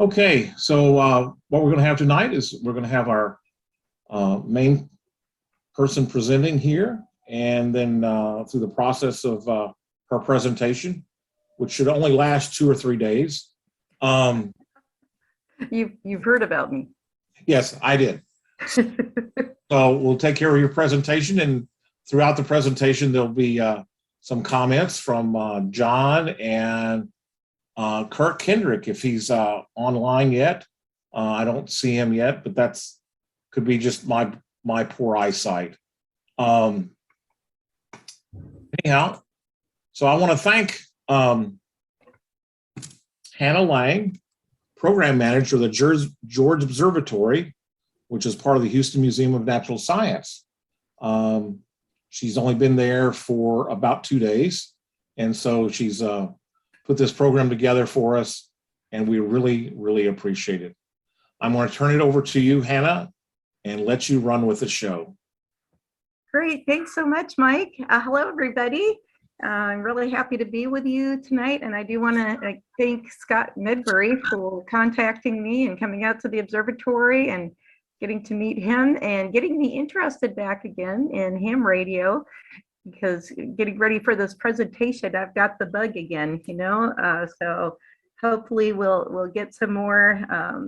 Okay, so what we're going to have tonight is we're going to have our main person presenting here, and then through the process of her presentation, which should only last 2 or 3 days. You've heard about me. Yes, I did. So we'll take care of your presentation, and throughout the presentation, there'll be some comments from John and Kirk Kendrick, if he's online yet. I don't see him yet, but that's could be just my poor eyesight. Anyhow, so I want to thank Hannah Lange, program manager of the George Observatory, which is part of the Houston Museum of Natural Science. She's only been there for about 2 days, and so she's put this program together for us, and we really, really appreciate it. I'm going to turn it over to you, Hannah, and let you run with the show. Great, thanks so much, Mike. Hello, everybody. I'm really happy to be with you tonight, and I do want to thank Scott Midbury for contacting me and coming out to the observatory and getting to meet him and getting me interested back again in ham radio, because getting ready for this presentation, I've got the bug again, so hopefully we'll get some more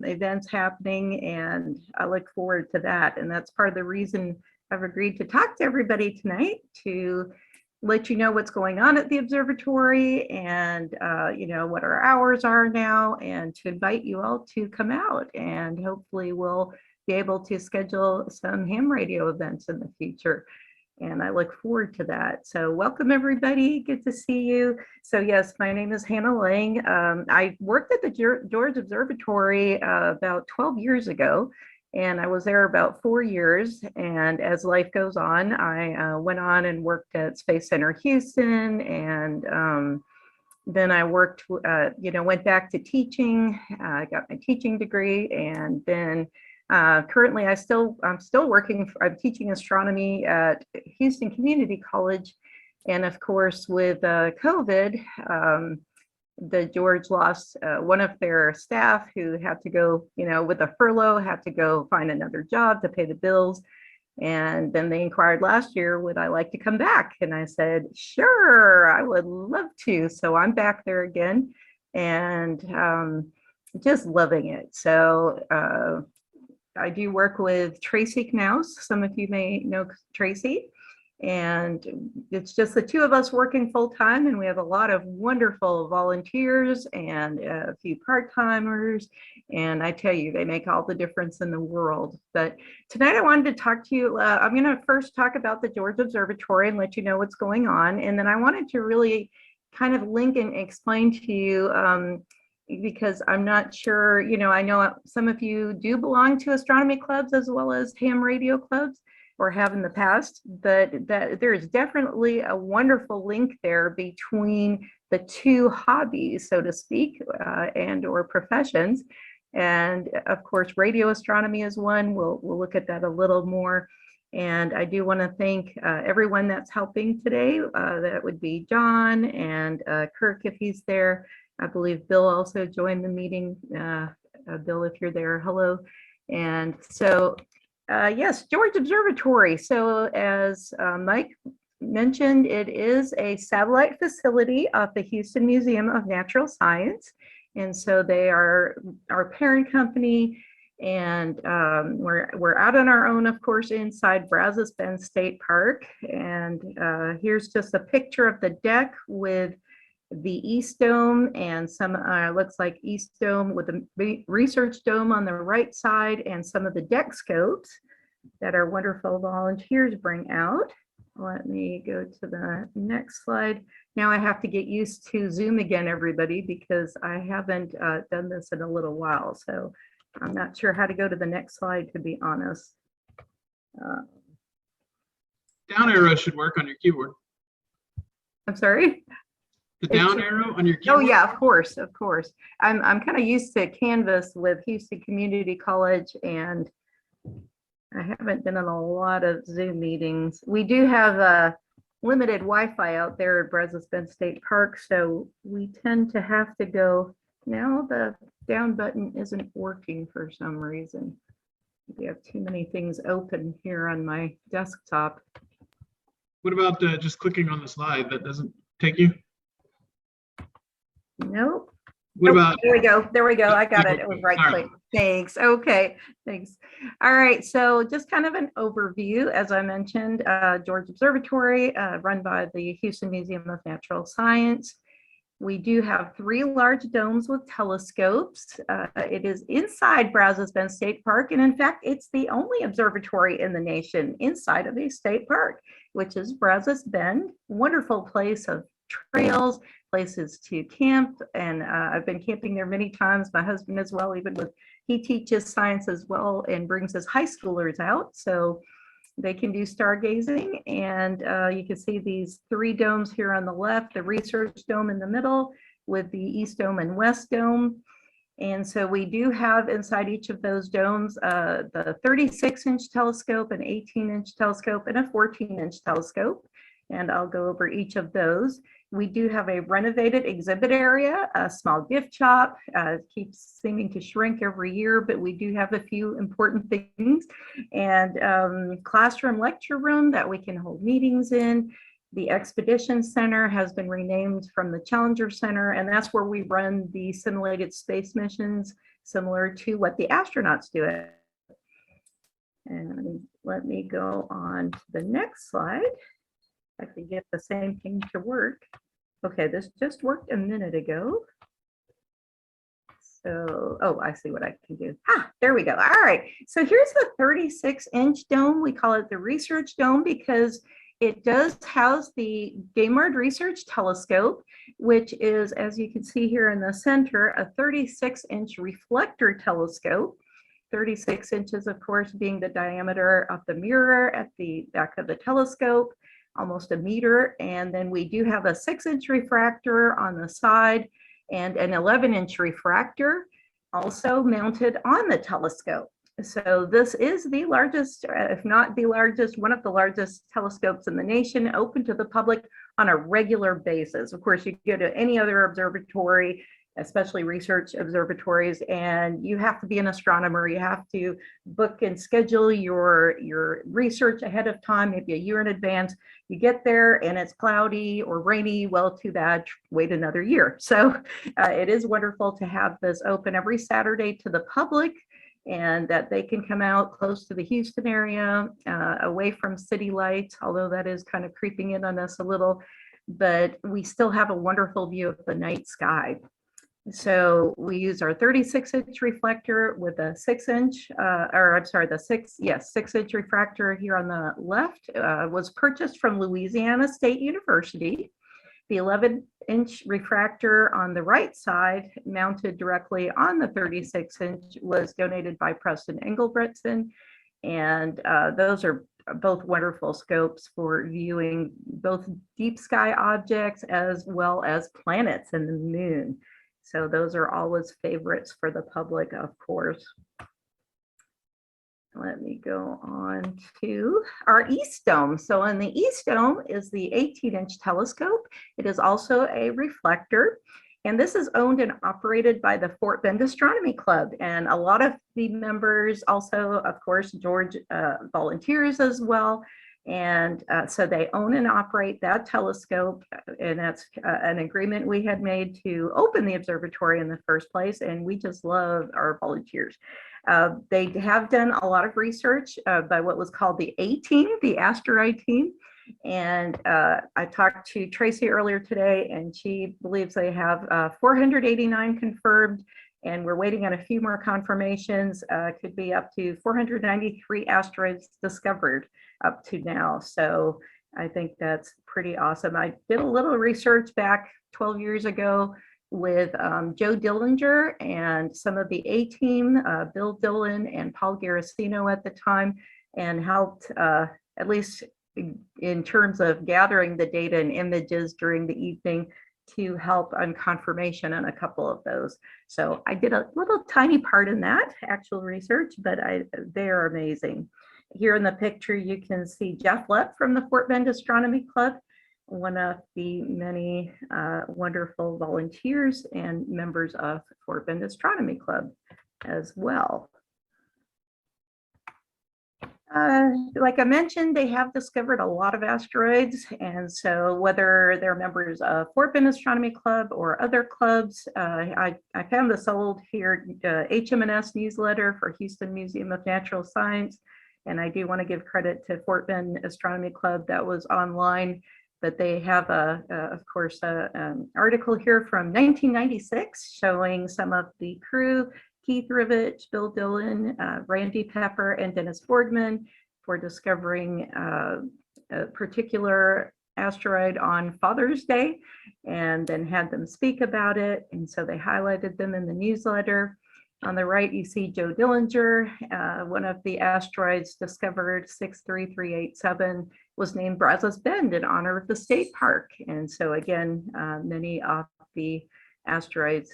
events happening, and I look forward to that. And that's part of the reason I've agreed to talk to everybody tonight, to let you know what's going on at the observatory and what our hours are now, and to invite you all to come out, and hopefully we'll be able to schedule some ham radio events in the future. And I look forward to that. So welcome, everybody. Good to see you. So yes, my name is Hannah Lange. I worked at the George Observatory about 12 years ago, and I was there about 4 years. And as life goes on, I went on and worked at Space Center Houston, and then I worked, went back to teaching. I got my teaching degree, and then currently I'm still working. I'm teaching astronomy at Houston Community College, and of course with COVID, the George lost one of their staff, who had to go, with a furlough, had to go find another job to pay the bills. And then they inquired last year, would I like to come back? And I said, sure, I would love to. So I'm back there again, and just loving it. So I do work with Tracy Knaus. Some of you may know Tracy, and it's just the two of us working full time, and we have a lot of wonderful volunteers and a few part-timers, and I tell you, they make all the difference in the world. But tonight I wanted to talk to you, I'm going to first talk about the George Observatory and let you know what's going on, and then I wanted to really kind of link and explain to you, because I'm not sure, I know some of you do belong to astronomy clubs as well as ham radio clubs, or have in the past, but that there is definitely a wonderful link there between the two hobbies, so to speak, and or professions. And of course, radio astronomy is one. We'll look at that a little more. And I do want to thank everyone that's helping today. That would be John and Kirk, if he's there. I believe Bill also joined the meeting. Bill, if you're there, hello. And so, yes, George Observatory. So as Mike mentioned, it is a satellite facility of the Houston Museum of Natural Science. And so they are our parent company. And we're out on our own, of course, inside Brazos State Park. And here's just a picture of the deck with the East Dome and some looks like East Dome with the research dome on the right side, and some of the deck scopes that our wonderful volunteers bring out. Let me go to the next slide. Now I have to get used to Zoom again, everybody, because I haven't done this in a little while. So I'm not sure how to go to the next slide, to be honest. Down arrow should work on your keyboard. I'm sorry? The down arrow on your keyboard? Oh yeah, of course. I'm kind of used to Canvas with Houston Community College, and I haven't been in a lot of Zoom meetings. We do have limited Wi-Fi out there at Brazos State Park, so we tend to have to go now the down button isn't working for some reason. We have too many things open here on my desktop. What about just clicking on the slide? That doesn't take you? Nope. What Oh, about, there we go. There we go. I got it. It was right All right. click. Thanks. Okay. Thanks. All right. So just kind of an overview. As I mentioned, George Observatory, run by the Houston Museum of Natural Science. We do have 3 large domes with telescopes. It is inside Brazos Bend State Park. And in fact, it's the only observatory in the nation inside of a state park, which is Brazos Bend. Wonderful place of trails, places to camp. And I've been camping there many times. My husband as well, even with, he teaches science as well and brings his high schoolers out. So they can do stargazing, and you can see these 3 domes here on the left, the research dome in the middle with the East Dome and West Dome. And so we do have inside each of those domes the 36-inch telescope, an 18-inch telescope, and a 14-inch telescope. And I'll go over each of those. We do have a renovated exhibit area, a small gift shop. Keeps seeming to shrink every year, but we do have a few important things. And classroom lecture room that we can hold meetings in. The Expedition Center has been renamed from the Challenger Center, and that's where we run the simulated space missions, similar to what the astronauts do. And let me go on to the next slide. I can get the same thing to work. Okay, this just worked a minute ago. So, oh, I see what I can do. Ah, there we go. All right. So here's the 36-inch dome. We call it the research dome because it does house the Gaimard Research Telescope, which is, as you can see here in the center, a 36-inch reflector telescope. 36 inches, of course, being the diameter of the mirror at the back of the telescope, almost a meter. And then we do have a 6-inch refractor on the side and an 11-inch refractor also mounted on the telescope. So this is the largest, if not the largest, one of the largest telescopes in the nation, open to the public on a regular basis. Of course, you go to any other observatory, especially research observatories, and you have to be an astronomer. You have to book and schedule your research ahead of time, maybe a year in advance. You get there and it's cloudy or rainy, well, too bad, wait another year. So it is wonderful to have this open every Saturday to the public, and that they can come out close to the Houston area, away from city lights, although that is kind of creeping in on us a little, but we still have a wonderful view of the night sky. So we use our 36-inch reflector with a 6-inch, or I'm sorry, the 6-inch refractor here on the left was purchased from Louisiana State University. The 11-inch refractor on the right side, mounted directly on the 36-inch, was donated by Preston Engelbretson. And those are both wonderful scopes for viewing both deep sky objects as well as planets and the moon. So those are always favorites for the public, of course. Let me go on to our East Dome. So in the East Dome is the 18-inch telescope. It is also a reflector. And this is owned and operated by the Fort Bend Astronomy Club. And a lot of the members also, of course, George volunteers as well. And so they own and operate that telescope, and that's an agreement we had made to open the observatory in the first place, and we just love our volunteers. They have done a lot of research by what was called the A team, the asteroid team, and I talked to Tracy earlier today, and she believes they have 489 confirmed, and we're waiting on a few more confirmations. Could be up to 493 asteroids discovered up to now. So I think that's pretty awesome. I did a little research back 12 years ago with Joe Dillinger and some of the A team, Bill Dillon and Paul Garasino at the time, and helped at least in terms of gathering the data and images during the evening to help on confirmation on a couple of those. So I did a little tiny part in that actual research, but they're amazing. Here in the picture, you can see Jeff Lepp from the Fort Bend Astronomy Club. one of the many wonderful volunteers and members of Fort Bend Astronomy Club as well. Like I mentioned, they have discovered a lot of asteroids, and so whether they're members of Fort Bend Astronomy Club or other clubs, I found this old here HMNS newsletter for Houston Museum of Natural Science, and I do want to give credit to Fort Bend Astronomy Club that was online, but they have of course, an article here from 1996 showing some of the crew: Keith Rivett, Bill Dillon, Randy Pepper, and Dennis Boardman, for discovering a particular asteroid on Father's Day, and then had them speak about it. And so they highlighted them in the newsletter. On the right, you see Joe Dillinger. One of the asteroids discovered, 63387, was named Brazos Bend in honor of the state park. And so again, many of the asteroids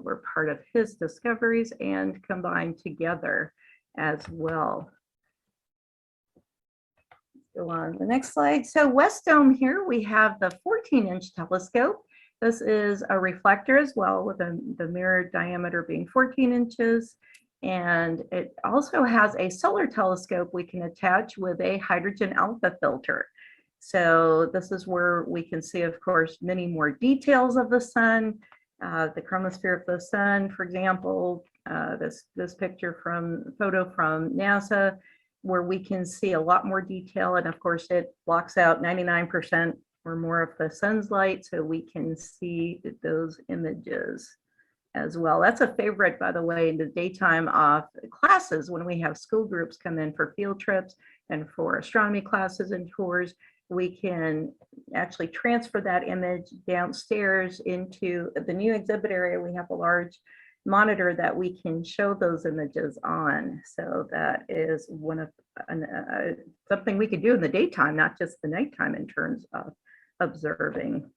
were part of his discoveries and combined together as well. Go on to the next slide. So West Dome here, we have the 14-inch telescope. This is a reflector as well, with the mirror diameter being 14 inches. And it also has a solar telescope we can attach with a hydrogen alpha filter. So this is where we can see, of course, many more details of the sun. The chromosphere of the sun, for example, this picture photo from NASA, where we can see a lot more detail. And of course, it blocks out 99% or more of the sun's light, so we can see those images as well. That's a favorite, by the way, in the daytime of classes when we have school groups come in for field trips and for astronomy classes and tours. We can actually transfer that image downstairs into the new exhibit area. We have a large monitor that we can show those images on. So that is one of something we could do in the daytime, not just the nighttime, in terms of observing.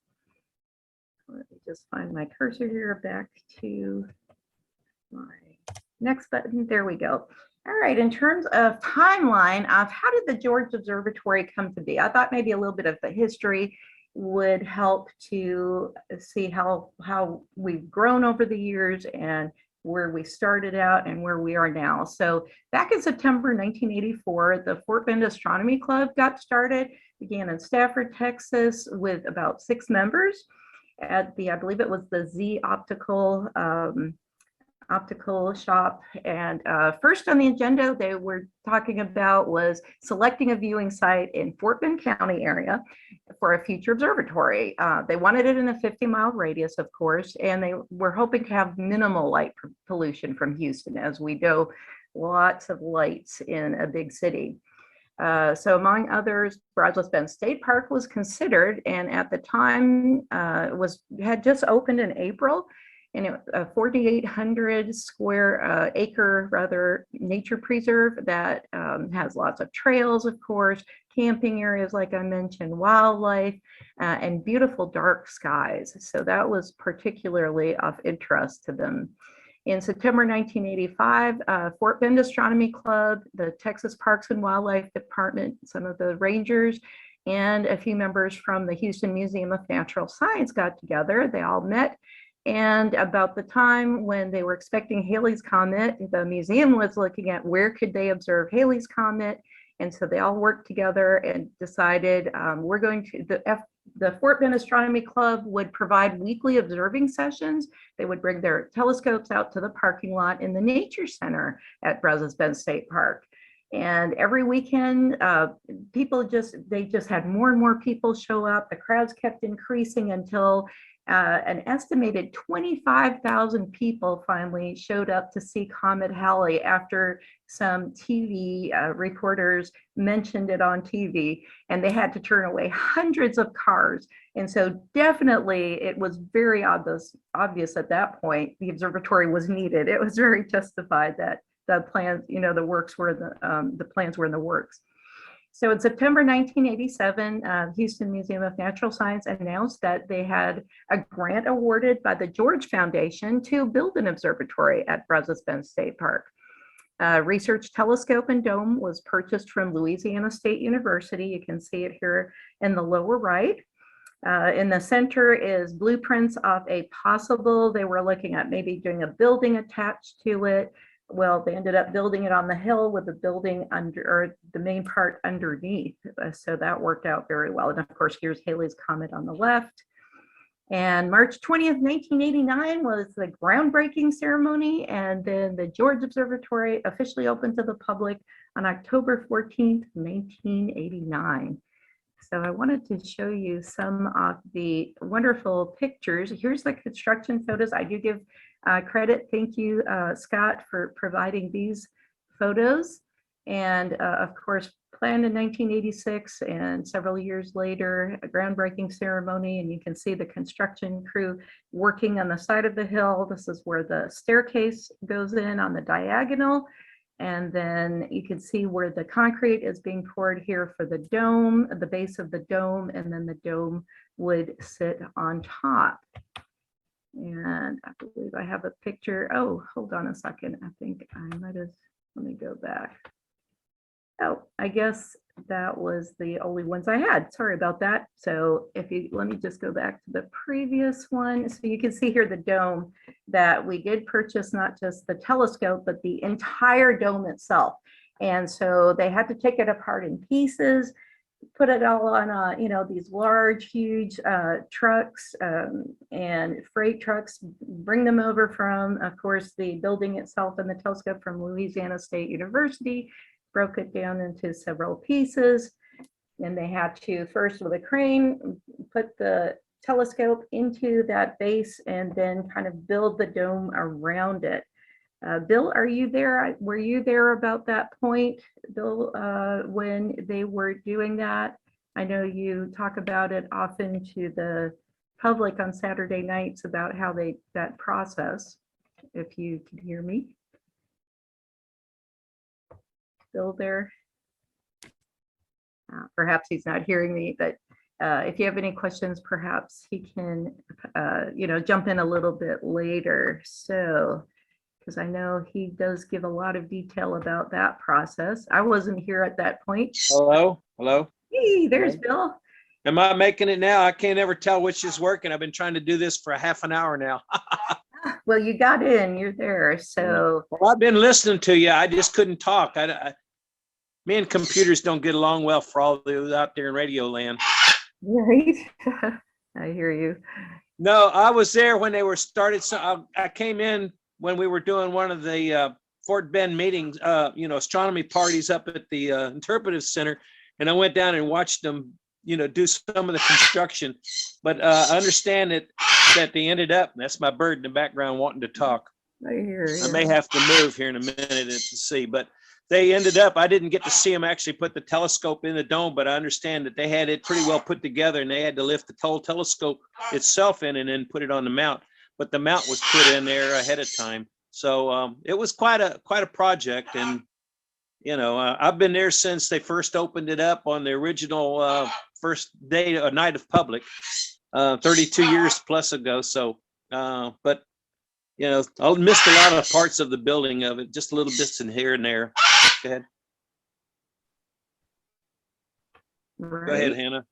Let me just find my cursor here, back to my next button. There we go. All right, in terms of timeline of how did the George Observatory come to be, I thought maybe a little bit of the history would help to see how we've grown over the years and where we started out and where we are now. So back in September 1984, the Fort Bend Astronomy Club got started, began in Stafford, Texas, with about 6 members at I believe it was the Z optical shop. And first on the agenda they were talking about was selecting a viewing site in Fort Bend County area for a future observatory. They wanted it in a 50-mile radius, of course, and they were hoping to have minimal light pollution from Houston. As we know, lots of lights in a big city. So among others, Brazos Bend State Park was considered, and at the time had just opened in April, and it was a 4,800 square acre nature preserve that has lots of trails, of course, camping areas, like I mentioned, wildlife, and beautiful dark skies. So that was particularly of interest to them. In September 1985, Fort Bend Astronomy Club, the Texas Parks and Wildlife Department, some of the rangers, and a few members from the Houston Museum of Natural Science got together. They all met, and about the time when they were expecting Halley's Comet, the museum was looking at where could they observe Halley's Comet. And so they all worked together and decided we're going to, the Fort Bend Astronomy Club would provide weekly observing sessions. They would bring their telescopes out to the parking lot in the Nature Center at Brazos Bend State Park. And every weekend, they just had more and more people show up. The crowds kept increasing until an estimated 25,000 people finally showed up to see Comet Halley after some TV reporters mentioned it on TV, and they had to turn away hundreds of cars. And so definitely it was very obvious at that point the observatory was needed. It was very justified that the plans, the plans were in the works. So in September 1987, Houston Museum of Natural Science announced that they had a grant awarded by the George Foundation to build an observatory at Brazos Bend State Park. Research telescope and dome was purchased from Louisiana State University. You can see it here in the lower right. In the center is blueprints of a possible, they were looking at maybe doing a building attached to it. Well, they ended up building it on the hill with the building under, or the main part underneath. So that worked out very well. And of course, here's Halley's Comet on the left. And March 20th, 1989 was the groundbreaking ceremony. And then the George Observatory officially opened to the public on October 14th, 1989. So I wanted to show you some of the wonderful pictures. Here's the construction photos. I do give credit. Thank you, Scott, for providing these photos. And of course, planned in 1986 and several years later, a groundbreaking ceremony. And you can see the construction crew working on the side of the hill. This is where the staircase goes in on the diagonal. And then you can see where the concrete is being poured here for the dome, the base of the dome, and then the dome would sit on top. And I believe I have a picture. Oh, hold on a second. I think I might have, let me go back. Oh, I guess that was the only ones I had. Sorry about that. So if you, let me just go back to the previous one. So you can see here the dome that we did purchase, not just the telescope, but the entire dome itself. And so they had to take it apart in pieces, put it all on, you know, these large, huge trucks and freight trucks, bring them over from, of course, the building itself and the telescope from Louisiana State University, broke it down into several pieces. And they had to first with a crane, put the telescope into that base and then kind of build the dome around it. Bill, are you there? Were you there about that point, Bill, when they were doing that? I know you talk about it often to the public on Saturday nights about how they, that process, if you can hear me. Bill there? Perhaps he's not hearing me, but if you have any questions, perhaps he can, you know, jump in a little bit later. So, because I know he does give a lot of detail about that process. I wasn't here at that point. Hello, hello. Hey, there's Bill. Am I making it now? I can't ever tell which is working. I've been trying to do this for a half an hour now. Well, you got in, you're there. So, Well, I've been listening to you. I just couldn't talk. Me and computers don't get along well for all those out there in radio land. right. I hear you. No, I was there when they were started. So I came in when we were doing one of the Fort Bend meetings, you know, astronomy parties up at the Interpretive Center. And I went down and watched them, you know, do some of the construction. But I understand that they ended up, that's my bird in the background wanting to talk. I hear you. I may have to move here in a minute to see, but they ended up, I didn't get to see them actually put the telescope in the dome, but I understand that they had it pretty well put together and they had to lift the whole telescope itself in and then put it on the mount. But the mount was put in there ahead of time. So it was quite a project. And, you know, I've been there since they first opened it up on the original first day, night of public, 32 years plus ago. So, but, you know, I missed a lot of parts of the building of it, just little bits in here and there. Go ahead. Right. Go ahead, Hannah.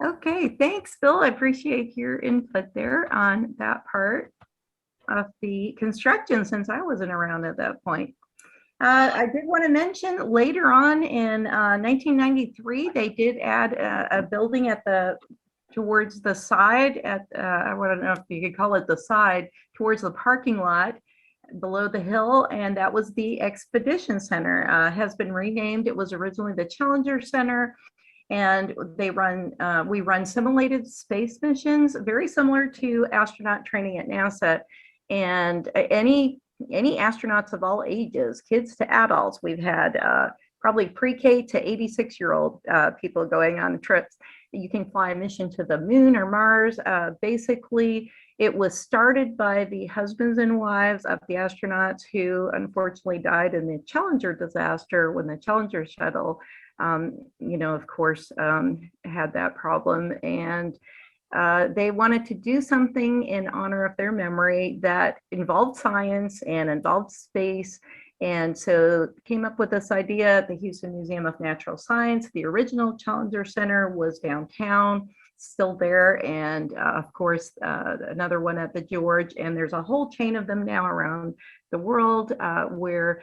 Okay, thanks, Bill. I appreciate your input there on that part of the construction since I wasn't around at that point. I did want to mention later on in 1993, they did add a building at the towards the side at I don't know if you could call it the side towards the parking lot below the hill, and that was the Expedition Center. Has been renamed. It was originally the Challenger Center. And they run, we run simulated space missions, very similar to astronaut training at NASA. And any astronauts of all ages, kids to adults, we've had probably pre-K to 86-year-old people going on trips. You can fly a mission to the moon or Mars. Basically, it was started by the husbands and wives of the astronauts who unfortunately died in the Challenger disaster when the Challenger shuttle you know, of course, had that problem, and they wanted to do something in honor of their memory that involved science and involved space. And so came up with this idea at the Houston Museum of Natural Science. The original Challenger Center was downtown. still there, and of course another one at the George, and there's a whole chain of them now around the world where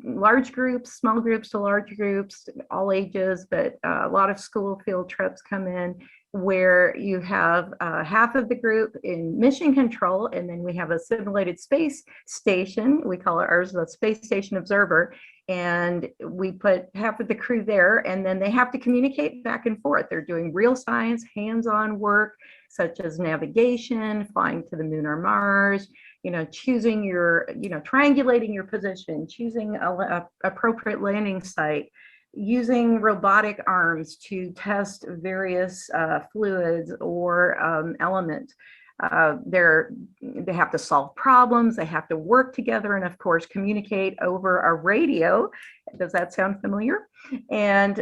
large groups, small groups to large groups, all ages, but a lot of school field trips come in where you have half of the group in mission control, and then we have a simulated space station. We call ours the Space Station Observer, and we put half of the crew there, and then they have to communicate back and forth. They're doing real science, hands-on work, such as navigation, flying to the moon or Mars, choosing your, triangulating your position, choosing a appropriate landing site, using robotic arms to test various fluids or elements. They have to solve problems, they have to work together, and of course communicate over a radio. Does that sound familiar? And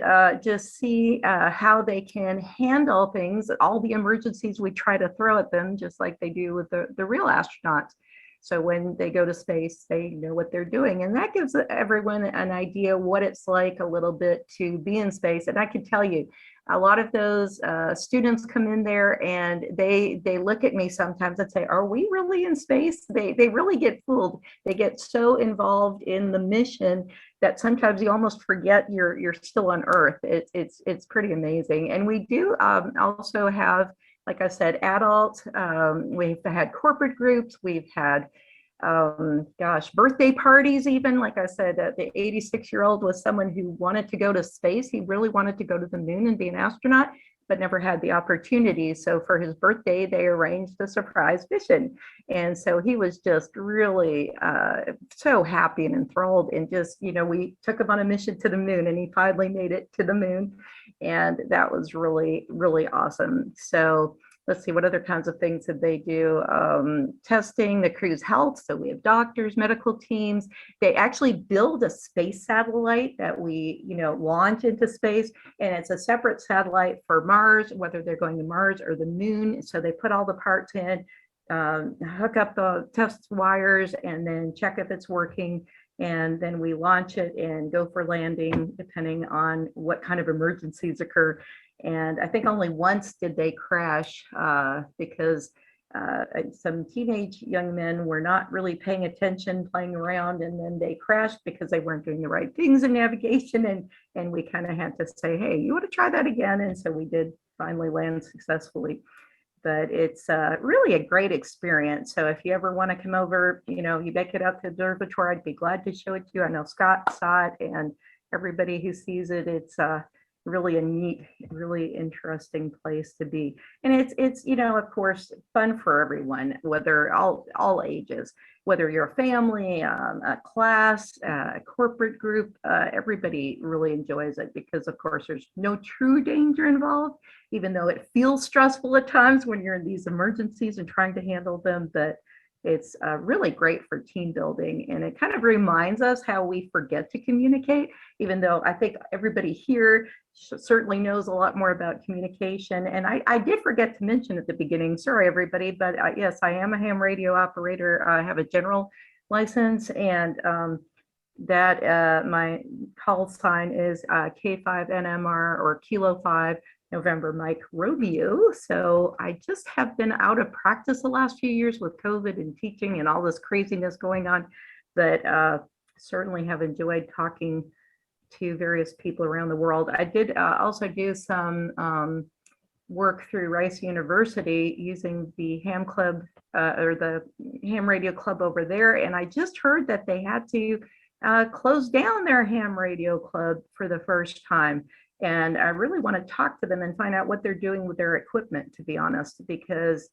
just see how they can handle things, all the emergencies we try to throw at them, just like they do with the real astronauts. So when they go to space, they know what they're doing. And that gives everyone an idea what it's like a little bit to be in space. And I can tell you, a lot of those students come in there and they look at me sometimes and say, are we really in space? They really get fooled. They get so involved in the mission that sometimes you almost forget you're still on Earth. It's pretty amazing. And we do also have, like I said, adults. We've had corporate groups. We've had, birthday parties even. Like I said, the 86-year-old was someone who wanted to go to space. He really wanted to go to the moon and be an astronaut, but never had the opportunity. So for his birthday, they arranged a surprise mission. And so he was just really so happy and enthralled. And just, we took him on a mission to the moon, and he finally made it to the moon. And that was really, really awesome. So let's see, what other kinds of things did they do? Testing the crew's health. So we have doctors, medical teams. They actually build a space satellite that we, launch into space. And it's a separate satellite for Mars, whether they're going to Mars or the moon. So they put all the parts in, hook up the test wires, and then check if it's working. And then we launch it and go for landing, depending on what kind of emergencies occur. And I think only once did they crash because some teenage young men were not really paying attention, playing around, and then they crashed because they weren't doing the right things in navigation. And we kind of had to say, hey, you want to try that again? And so we did finally land successfully. But it's really a great experience. So if you ever want to come over, you make it out to the observatory, I'd be glad to show it to you. I know Scott saw it, and everybody who sees it, it's really a neat, really interesting place to be. And it's of course, fun for everyone, whether all ages, whether you're a family, a class, a corporate group, everybody really enjoys it because, of course, there's no true danger involved, even though it feels stressful at times when you're in these emergencies and trying to handle them. But it's really great for team building, and it kind of reminds us how we forget to communicate, even though I think everybody here certainly knows a lot more about communication. And I did forget to mention at the beginning, sorry everybody, but yes, I am a ham radio operator. I have a general license, and that my call sign is K5NMR or Kilo 5 November Mike Romeo. So I just have been out of practice the last few years with COVID and teaching and all this craziness going on, but certainly have enjoyed talking to various people around the world. I did also do some work through Rice University using the ham club or the ham radio club over there. And I just heard that they had to close down their ham radio club for the first time. And I really want to talk to them and find out what they're doing with their equipment, to be honest, because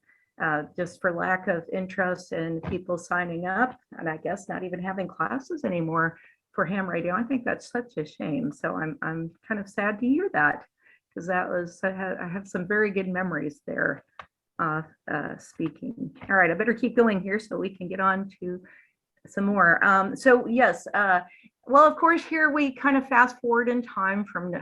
just for lack of interest in people signing up, and I guess not even having classes anymore for ham radio, I think that's such a shame. So I'm kind of sad to hear that, because that was, I have some very good memories there speaking. All right, I better keep going here so we can get on to some more. So yes, well, of course, here we kind of fast forward in time from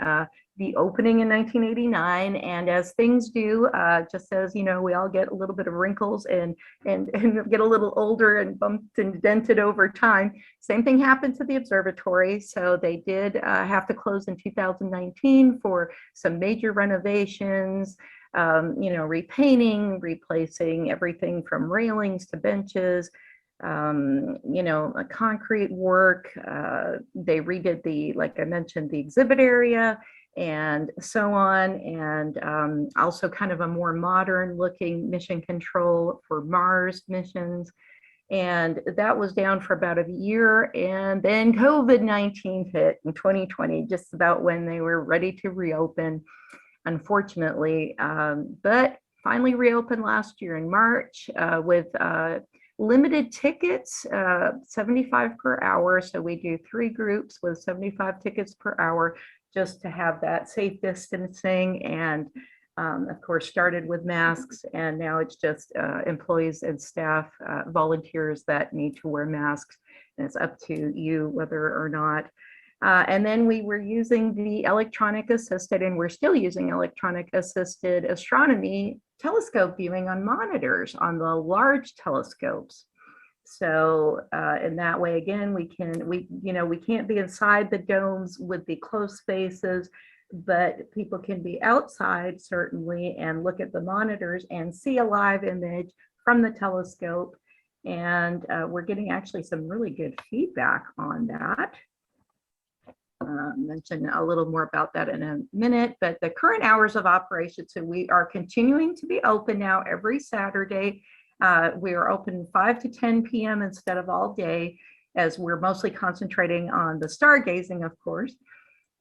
the opening in 1989, and as things do, just as we all get a little bit of wrinkles and get a little older and bumped and dented over time. Same thing happened to the observatory. So they did have to close in 2019 for some major renovations. repainting, replacing everything from railings to benches, concrete work. They redid like I mentioned, the exhibit area and so on. And also kind of a more modern looking mission control for Mars missions. And that was down for about a year. And then COVID-19 hit in 2020, just about when they were ready to reopen, unfortunately. But finally reopened last year in March with limited tickets, 75 per hour. So we do 3 groups with 75 tickets per hour just to have that safe distancing. And of course, started with masks, and now it's just employees and staff, volunteers that need to wear masks. And it's up to you whether or not. And then we were using the electronic assisted, and we're still using electronic assisted astronomy telescope viewing on monitors on the large telescopes. So in that way, again, we can't be inside the domes with the close spaces, but people can be outside certainly and look at the monitors and see a live image from the telescope. And we're getting actually some really good feedback on that. Mention a little more about that in a minute, but the current hours of operation, so we are continuing to be open now every Saturday. We are open 5 to 10 p.m. instead of all day, as we're mostly concentrating on the stargazing, of course.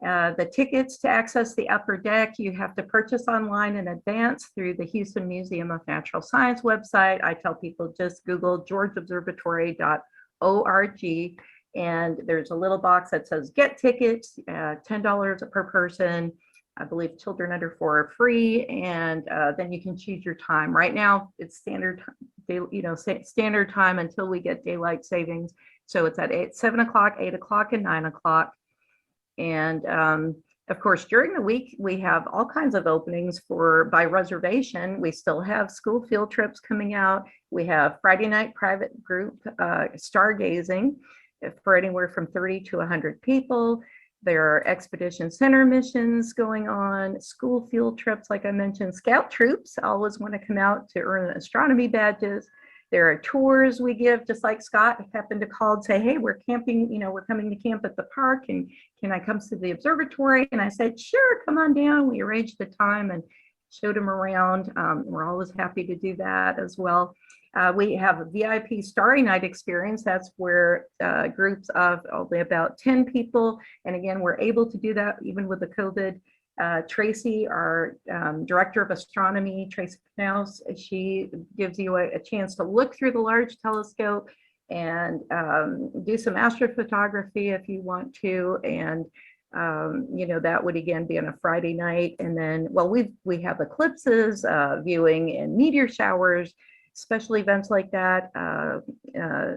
The tickets to access the upper deck, you have to purchase online in advance through the Houston Museum of Natural Science website. I tell people just Google georgeobservatory.org, and there's a little box that says get tickets, $10 per person. I believe children under 4 are free, and then you can choose your time. Right now, it's standard time until we get daylight savings. So it's at 7 o'clock, 8 o'clock, and 9 o'clock. And of course, during the week, we have all kinds of openings by reservation. We still have school field trips coming out. We have Friday night private group stargazing for anywhere from 30 to 100 people. There are expedition center missions going on, school field trips, like I mentioned. Scout troops always want to come out to earn astronomy badges. There are tours we give, just like Scott happened to call and say, hey, we're camping, we're coming to camp at the park, and can I come to the observatory? And I said, sure, come on down. We arranged the time and showed him around. We're always happy to do that as well. We have a VIP Starry Night experience. That's where groups of only about 10 people. And again, we're able to do that even with the COVID. Tracy, our director of astronomy, Tracy Knaus, she gives you a chance to look through the large telescope and do some astrophotography if you want to. And that would again be on a Friday night. And then, well, we have eclipses, viewing and meteor showers, special events like that.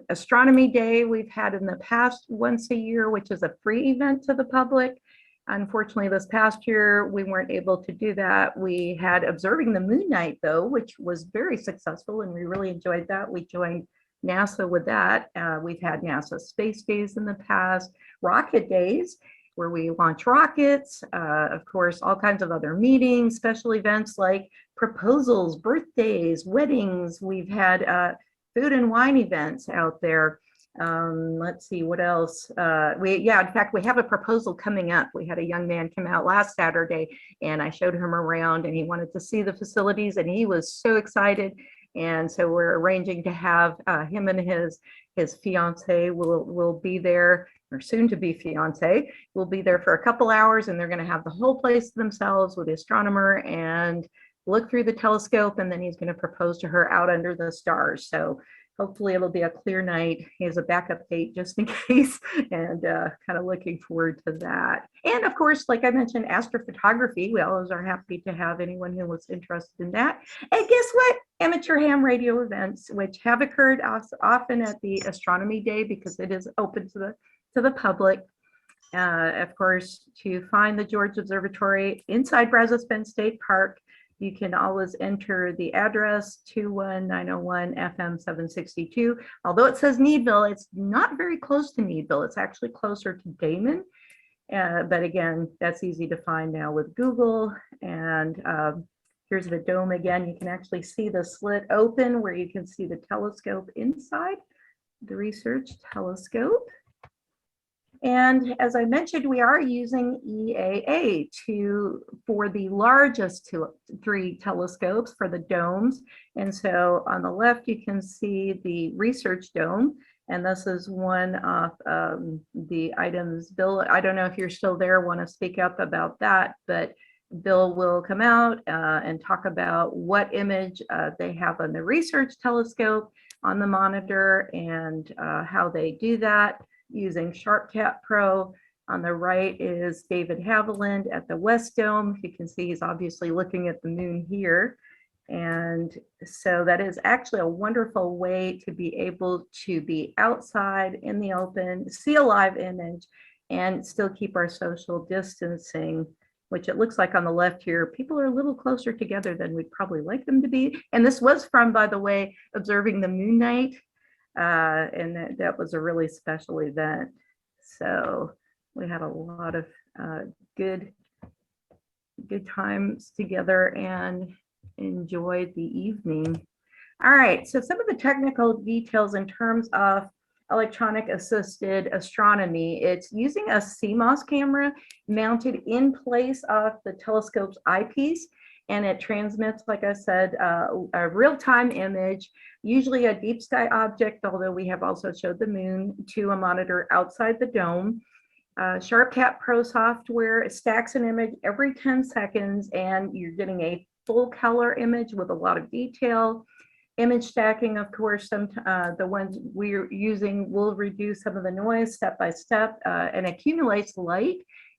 Astronomy Day we've had in the past once a year, which is a free event to the public. Unfortunately, this past year, we weren't able to do that. We had Observing the Moon Night, though, which was very successful, and we really enjoyed that. We joined NASA with that. We've had NASA Space Days in the past, Rocket Days, where we launch rockets, of course, all kinds of other meetings, special events like proposals, birthdays, weddings. We've had food and wine events out there. Let's see what else. In fact, we have a proposal coming up. We had a young man come out last Saturday, and I showed him around, and he wanted to see the facilities, and he was so excited. And so we're arranging to have him and his fiance will be there, or soon to be fiance, will be there for a couple hours, and they're going to have the whole place to themselves with the astronomer and look through the telescope, and then he's going to propose to her out under the stars. So hopefully it'll be a clear night. He has a backup date just in case, and kind of looking forward to that. And of course, like I mentioned, astrophotography, we always are happy to have anyone who was interested in that. And guess what? Amateur ham radio events, which have occurred often at the Astronomy Day because it is open to the public. Of course, to find the George Observatory inside Brazos State Park, you can always enter the address 21901 FM 762. Although it says Needville, it's not very close to Needville. It's actually closer to Damon. But again, that's easy to find now with Google. And Here's the dome again. You can actually see the slit open where you can see the telescope inside the research telescope. And as I mentioned, we are using EAA for the largest three telescopes for the domes. And so on the left, you can see the research dome. And this is one of the items. Bill, I don't know if you're still there, want to speak up about that, but Bill will come out and talk about what image they have on the research telescope on the monitor and how they do that using SharpCat Pro. On the right is David Haviland at the West Dome. You can see he's obviously looking at the moon here. And so that is actually a wonderful way to be able to be outside in the open, see a live image, and still keep our social distancing, which it looks like on the left here, people are a little closer together than we'd probably like them to be. And this was from, by the way, observing the moon night. And that was a really special event. So we had a lot of good times together and enjoyed the evening. All right, so some of the technical details in terms of electronic assisted astronomy. It's using a CMOS camera mounted in place of the telescope's eyepiece, and it transmits, like I said, a real-time image, usually a deep sky object, although we have also showed the moon, to a monitor outside the dome. SharpCat Pro software stacks an image every 10 seconds, and you're getting a full color image with a lot of detail. Image stacking, of course, the ones we're using will reduce some of the noise step by step and accumulates light.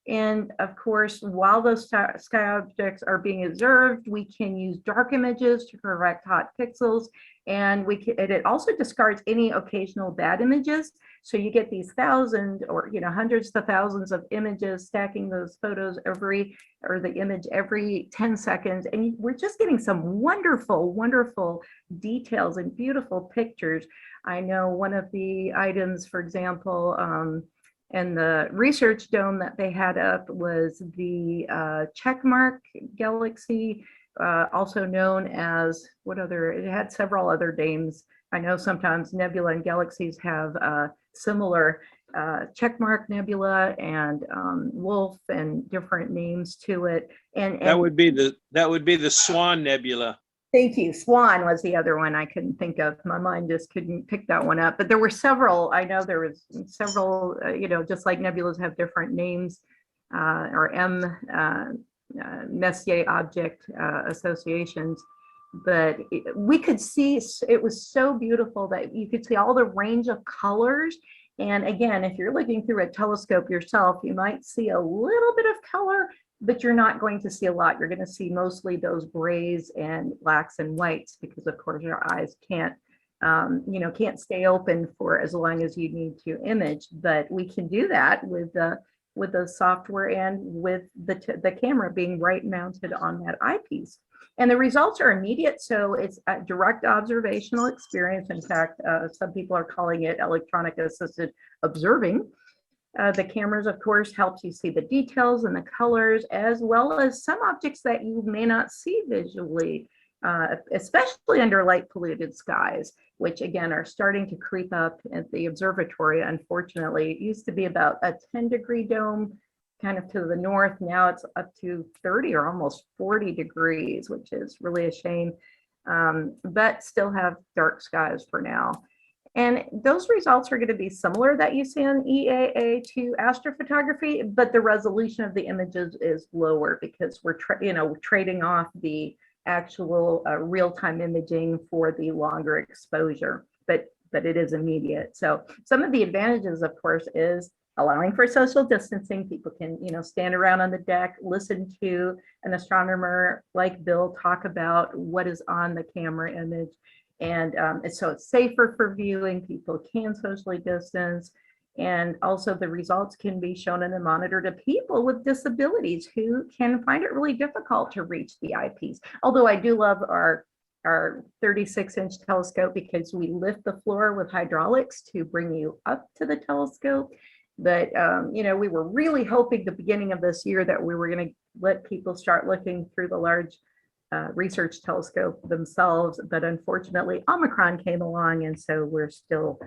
And of course, while those sky objects are being observed, we can use dark images to correct hot pixels. And it also discards any occasional bad images. So you get these thousands or hundreds to thousands of images, stacking those photos the image every 10 seconds. And we're just getting some wonderful, wonderful details and beautiful pictures. I know one of the items, for example, and the research dome that they had up was the checkmark galaxy, also known as it had several other names. I know sometimes nebula and galaxies have similar checkmark nebula and wolf and different names to it. And that would be the Swan Nebula. Thank you. Swan was the other one I couldn't think of. My mind just couldn't pick that one up. But there were several. I know there was several. Just like nebulas have different names, or Messier object associations. But we could see it was so beautiful that you could see all the range of colors. And again, if you're looking through a telescope yourself, you might see a little bit of color, but you're not going to see a lot. You're going to see mostly those grays and blacks and whites because, of course, your eyes can't stay open for as long as you need to image. But we can do that with the software and with the camera being right mounted on that eyepiece. And the results are immediate, so it's a direct observational experience. In fact, some people are calling it electronic assisted observing. The cameras, of course, helps you see the details and the colors, as well as some objects that you may not see visually, especially under light polluted skies, which again are starting to creep up at the observatory. Unfortunately, it used to be about a 10-degree dome kind of to the north. Now it's up to 30 or almost 40 degrees, which is really a shame, but still have dark skies for now. And those results are going to be similar that you see on EAA to astrophotography, but the resolution of the images is lower because we're trading off the actual real-time imaging for the longer exposure, but it is immediate. So some of the advantages, of course, is allowing for social distancing. People can, stand around on the deck, listen to an astronomer like Bill talk about what is on the camera image. And so it's safer for viewing. People can socially distance. And also the results can be shown in a monitor to people with disabilities who can find it really difficult to reach the eyepiece. Although I do love our 36-inch telescope because we lift the floor with hydraulics to bring you up to the telescope. But, we were really hoping the beginning of this year that we were going to let people start looking through the large research telescope themselves, but unfortunately Omicron came along, and so we're still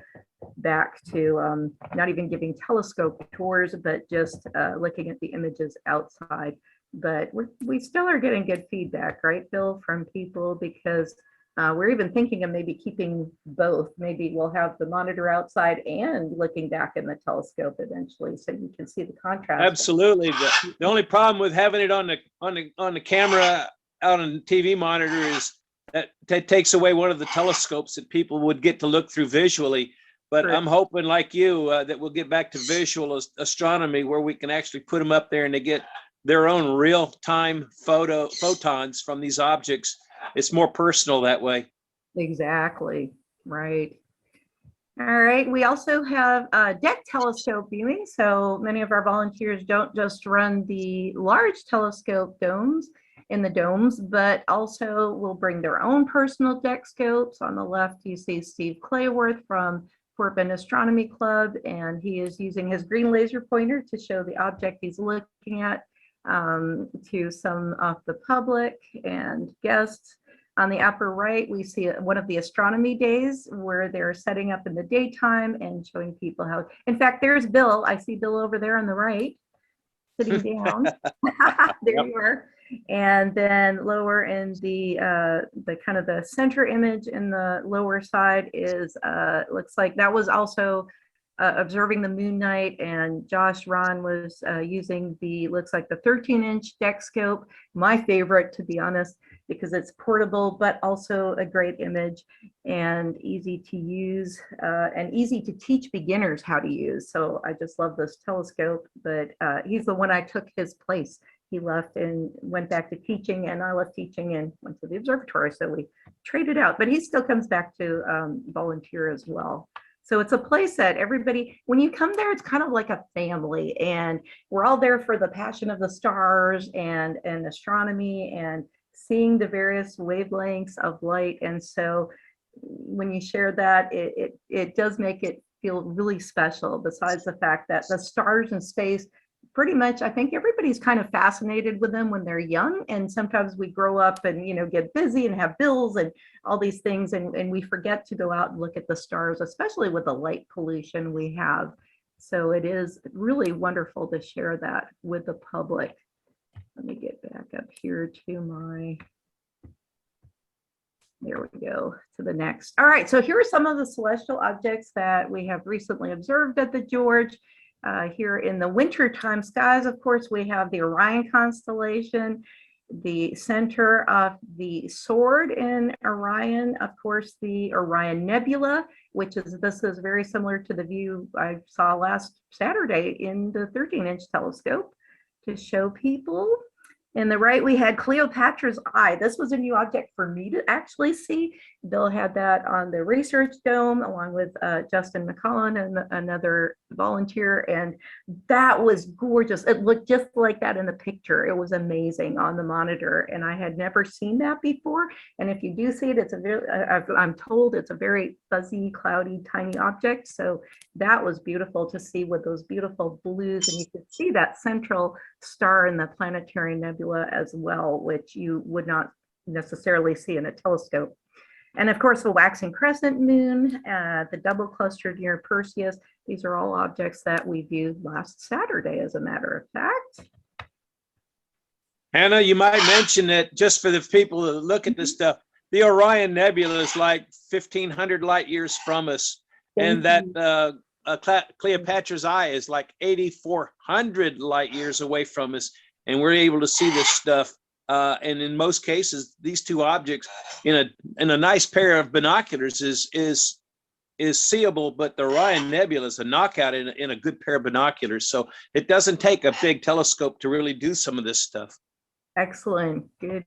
back to not even giving telescope tours, but just looking at the images outside. But we still are getting good feedback, right, Bill, from people, because we're even thinking of maybe keeping both. Maybe we'll have the monitor outside and looking back in the telescope eventually, so you can see the contrast. Absolutely. The only problem with having it on the camera out on the TV monitor is that takes away one of the telescopes that people would get to look through visually. But Correct. I'm hoping, like you, that we'll get back to visual astronomy, where we can actually put them up there and they get their own real-time photons from these objects. It's more personal that way. Exactly, right. All right, we also have deck telescope viewing. So many of our volunteers don't just run the large telescope domes in the domes, but also will bring their own personal deck scopes. On the left, you see Steve Clayworth from Fort Bend Astronomy Club, and he is using his green laser pointer to show the object he's looking at to some of the public and guests. On the upper right, we see one of the astronomy days where they're setting up in the daytime and showing people how. In fact, there's Bill. I see Bill over there on the right, sitting down. There you are. And then lower in the kind of the center image in the lower side is looks like that was also observing the moon night, and Josh Ron was using looks like the 13-inch deck scope, my favorite, to be honest, because it's portable, but also a great image and easy to use and easy to teach beginners how to use. So I just love this telescope, but he's the one I took his place. He left and went back to teaching, and I left teaching and went to the observatory. So we traded out, but he still comes back to volunteer as well. So it's a place that everybody, when you come there, it's kind of like a family, and we're all there for the passion of the stars and astronomy and seeing the various wavelengths of light. And so when you share that, it does make it feel really special, besides the fact that the stars in space, pretty much, I think everybody's kind of fascinated with them when they're young, and sometimes we grow up and get busy and have bills and all these things, and we forget to go out and look at the stars, especially with the light pollution we have. So it is really wonderful to share that with the public. Let me get back up here to there we go, to the next. All right, so here are some of the celestial objects that we have recently observed at the George. Here in the wintertime skies, of course, we have the Orion constellation, the center of the sword in Orion, of course, the Orion Nebula, this is very similar to the view I saw last Saturday in the 13-inch telescope to show people. In the right, we had Cleopatra's Eye. This was a new object for me to actually see. Bill had that on the research dome along with Justin McCullen and another volunteer, and that was gorgeous. It looked just like that in the picture. It was amazing on the monitor, and I had never seen that before. And if you do see it, I'm told it's a very fuzzy, cloudy, tiny object. So that was beautiful to see with those beautiful blues, and you could see that central star in the planetary nebula as well, which you would not necessarily see in a telescope. And of course, the waxing crescent moon, the double cluster near Perseus. These are all objects that we viewed last Saturday, as a matter of fact. Hannah, you might mention that just for the people that look at this stuff, the Orion Nebula is like 1,500 light years from us. And that Cleopatra's Eye is like 8,400 light years away from us. And we're able to see this stuff. And in most cases, these two objects in a nice pair of binoculars is seeable, but the Orion Nebula is a knockout in a good pair of binoculars. So it doesn't take a big telescope to really do some of this stuff. Excellent. Good.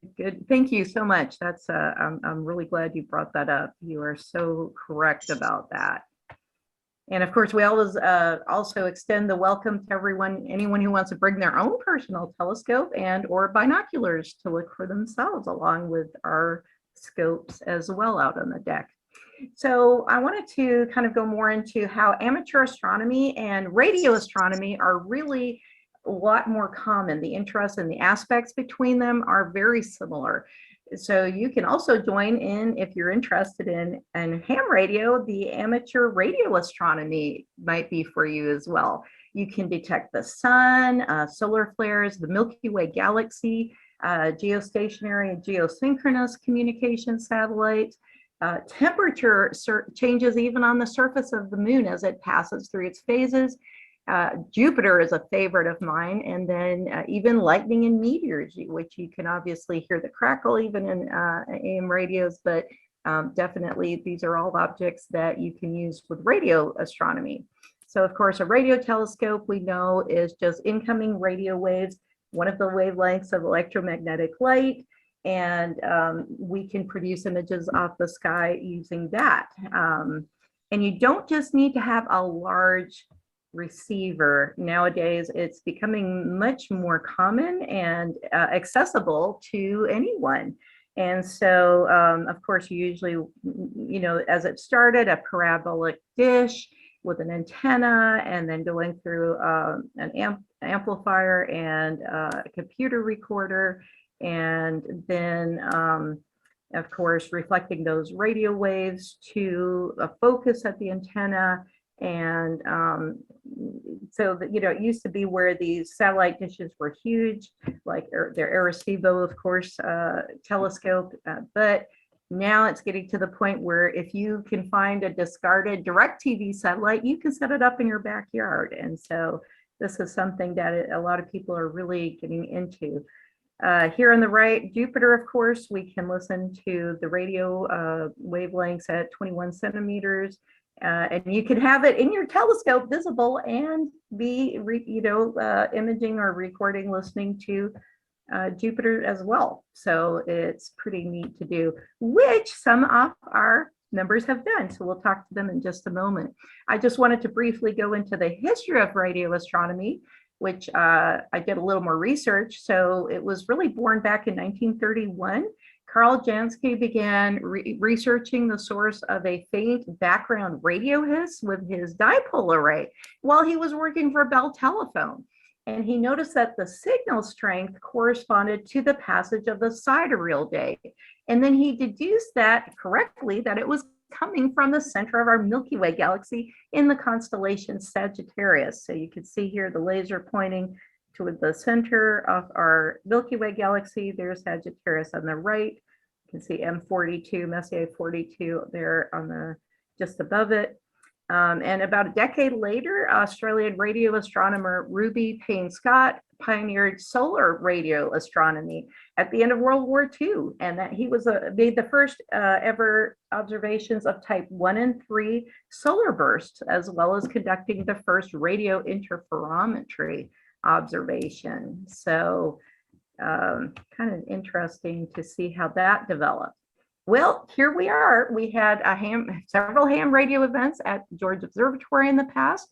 Thank you so much. That's I'm really glad you brought that up. You are so correct about that. And of course, we always also extend the welcome to anyone who wants to bring their own personal telescope and or binoculars to look for themselves, along with our scopes as well out on the deck. So I wanted to kind of go more into how amateur astronomy and radio astronomy are really a lot more common. The interests and the aspects between them are very similar. so you can also join in if you're interested in ham radio. The amateur radio astronomy might be for you as well. You can detect the sun, solar flares, the Milky Way galaxy, geostationary and geosynchronous communication satellites, temperature changes even on the surface of the moon as it passes through its phases. Jupiter is a favorite of mine, and then even lightning and meteors, which you can obviously hear the crackle even in AM radios, but definitely these are all objects that you can use with radio astronomy. So of course, a radio telescope we know is just incoming radio waves, one of the wavelengths of electromagnetic light, and we can produce images off the sky using that. And you don't just need to have a large receiver. Nowadays, it's becoming much more common and accessible to anyone. And so, of course, you usually, you know, as it started, a parabolic dish with an antenna, and then going through an amplifier and a computer recorder, and then, of course, reflecting those radio waves to a focus at the antenna. And so that, you know, it used to be where these satellite dishes were huge, like their Arecibo, of course, telescope, but now it's getting to the point where if you can find a discarded DirecTV satellite, you can set it up in your backyard. And so this is something that a lot of people are really getting into. Here on the right, Jupiter, of course, we can listen to the radio wavelengths at 21 centimeters. And you can have it in your telescope visible and be, imaging or recording, listening to Jupiter as well. So it's pretty neat to do, which some of our members have done. So we'll talk to them in just a moment. I just wanted to briefly go into the history of radio astronomy, which I did a little more research. So it was really born back in 1931. Carl Jansky began researching the source of a faint background radio hiss with his dipole array while he was working for Bell Telephone. And he noticed that the signal strength corresponded to the passage of the sidereal day. And then he deduced that correctly, that it was coming from the center of our Milky Way galaxy in the constellation Sagittarius. So you can see here the laser pointing to the center of our Milky Way galaxy. There's Sagittarius on the right. You can see M42, Messier 42 there on the just above it. And about a decade later, Australian radio astronomer Ruby Payne Scott pioneered solar radio astronomy at the end of World War II, and that he was made the first ever observations of type 1 and 3 solar bursts, as well as conducting the first radio interferometry observation. So kind of interesting to see how that developed. Well, here we are. We had several ham radio events at George Observatory in the past.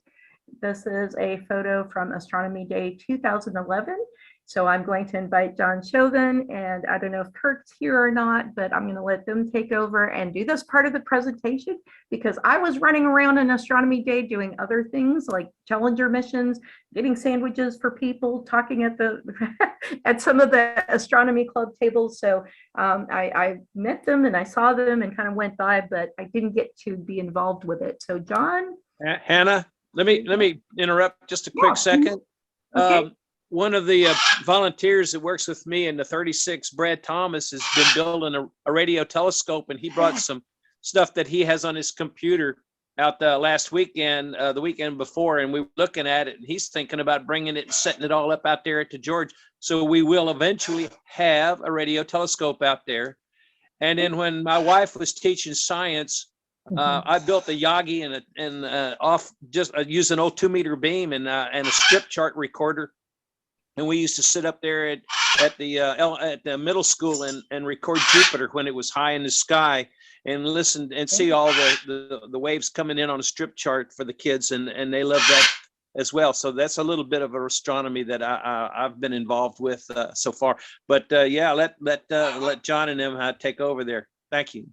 This is a photo from Astronomy Day 2011. So I'm going to invite John Chauvin, and I don't know if Kirk's here or not, but I'm going to let them take over and do this part of the presentation, because I was running around in Astronomy Day doing other things like Challenger missions, getting sandwiches for people, talking at the at some of the astronomy club tables. So I met them and I saw them and kind of went by, but I didn't get to be involved with it. So John? Hannah, let me interrupt just a quick second. Okay. One of the volunteers that works with me in the 36, Brad Thomas, has been building a radio telescope, and he brought some stuff that he has on his computer out the last weekend, the weekend before, and we were looking at it, and he's thinking about bringing it and setting it all up out there at the George. So we will eventually have a radio telescope out there. And then when my wife was teaching science, I built a Yagi and off just use an old 2-meter beam and a strip chart recorder. And we used to sit up there at the middle school and record Jupiter when it was high in the sky, and listen and see all the waves coming in on a strip chart for the kids, and they love that as well. So that's a little bit of astronomy that I've been involved with so far. But yeah, let John and them take over there. Thank you.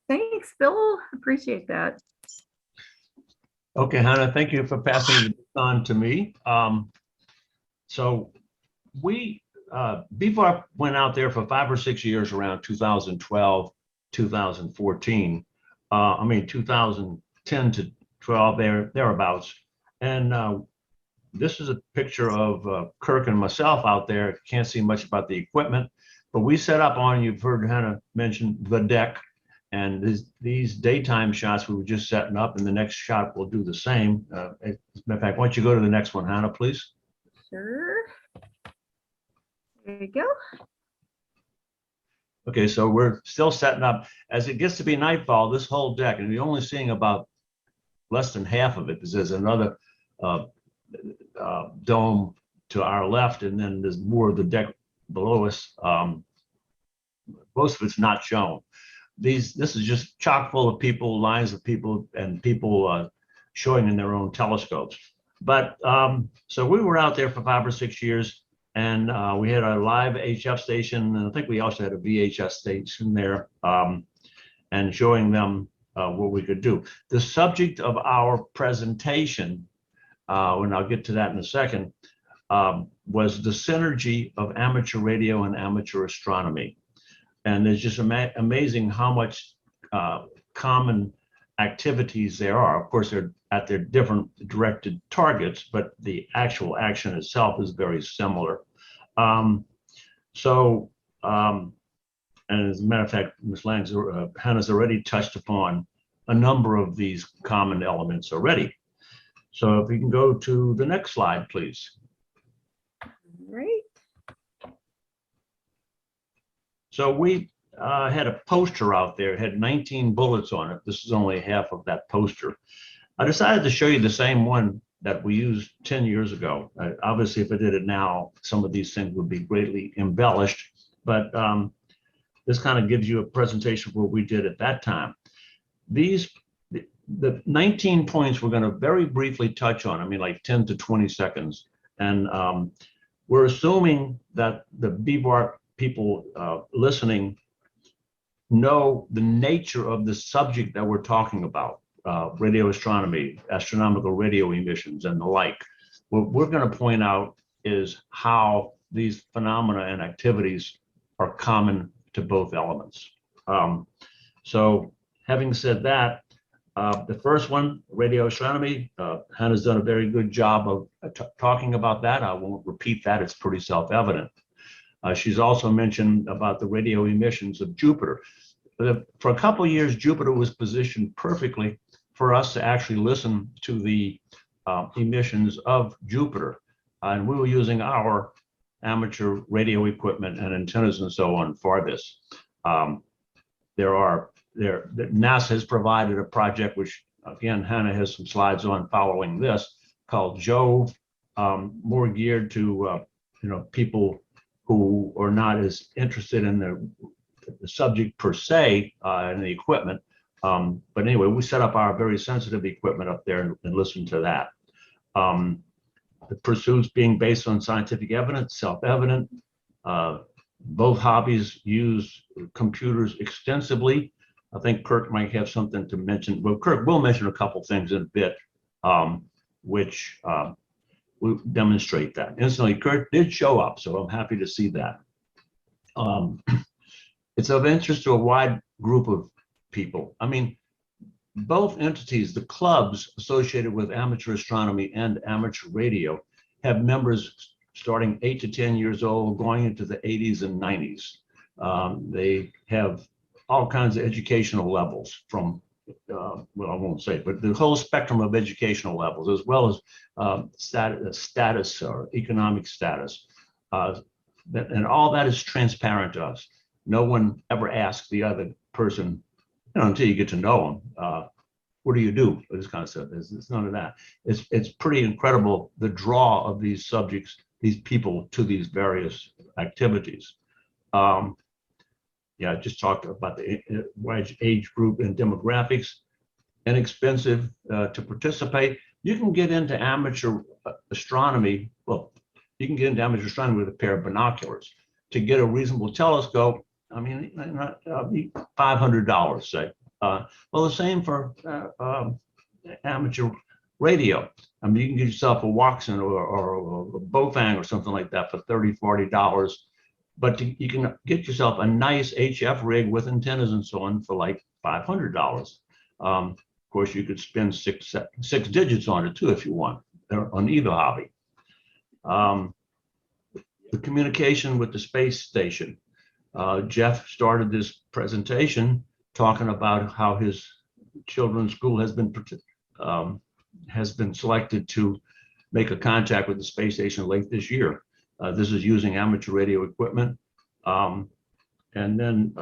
Thanks, Bill. Appreciate that. Okay, Hannah, thank you for passing it on to me. So we BVARC went out there for 5 or 6 years around 2012, 2014. 2010 to 12, thereabouts. And this is a picture of Kirk and myself out there. Can't see much about the equipment, but we set up on, you've heard Hannah mention the deck. And these daytime shots we were just setting up, and the next shot will do the same. As a matter of fact, why don't you go to the next one, Hannah, please? Sure. There you go. Okay, so we're still setting up. As it gets to be nightfall, this whole deck, and you're only seeing about less than half of it, because there's another dome to our left, and then there's more of the deck below us. Most of it's not shown. This is just chock full of people, lines of people, and people showing in their own telescopes. But so we were out there for 5 or 6 years, and we had a live HF station, and I think we also had a VHS station there, and showing them what we could do. The subject of our presentation, and I'll get to that in a second, was the synergy of amateur radio and amateur astronomy. And it's just amazing how much common activities there are. Of course, they're at their different directed targets, but the actual action itself is very similar. And as a matter of fact, Ms. Lange, Hannah's already touched upon a number of these common elements already. So if we can go to the next slide, please. Right. So we had a poster out there. It had 19 bullets on it. This is only half of that poster. I decided to show you the same one that we used 10 years ago. Obviously, if I did it now, some of these things would be greatly embellished, but this kind of gives you a presentation of what we did at that time. The 19 points we're going to very briefly touch on, like 10 to 20 seconds. And we're assuming that the BVARC people listening know the nature of the subject that we're talking about, radio astronomy, astronomical radio emissions, and the like. What we're going to point out is how these phenomena and activities are common to both elements. So having said that, the first one, radio astronomy, Hannah's done a very good job of talking about that. I won't repeat that. It's pretty self-evident. She's also mentioned about the radio emissions of Jupiter. For a couple of years, Jupiter was positioned perfectly for us to actually listen to the emissions of Jupiter. And we were using our amateur radio equipment and antennas and so on for this. NASA has provided a project, which again, Hannah has some slides on following this, called Jove, more geared to people who are not as interested in the subject per se and the equipment. But anyway, we set up our very sensitive equipment up there and listened to that. The pursuits being based on scientific evidence, self-evident. Both hobbies use computers extensively. I think Kirk might have something to mention. Well, Kirk will mention a couple things in a bit, which will demonstrate that. Incidentally, Kirk did show up, so I'm happy to see that. It's of interest to a wide group of people. Both entities, the clubs associated with amateur astronomy and amateur radio, have members starting 8 to 10 years old, going into the 80s and 90s. They have all kinds of educational levels from, well, I won't say, but the whole spectrum of educational levels, as well as status or economic status. And all that is transparent to us. No one ever asks the other person, until you get to know them, what do you do? This kind of stuff. It's none of that. It's pretty incredible, the draw of these subjects, these people, to these various activities. I just talked about the wide age group and demographics. Inexpensive to participate. You can get into amateur astronomy. Well, you can get into amateur astronomy with a pair of binoculars. To get a reasonable telescope, $500, say. Well, the same for amateur radio. I mean, you can get yourself a Watson or a Bofang or something like that for $30, $40. But you can get yourself a nice HF rig with antennas and so on for like $500. Of course, you could spend six digits on it too if you want, on either hobby. The communication with the space station. Jeff started this presentation talking about how his children's school has been selected to make a contact with the space station late this year. This is using amateur radio equipment. And then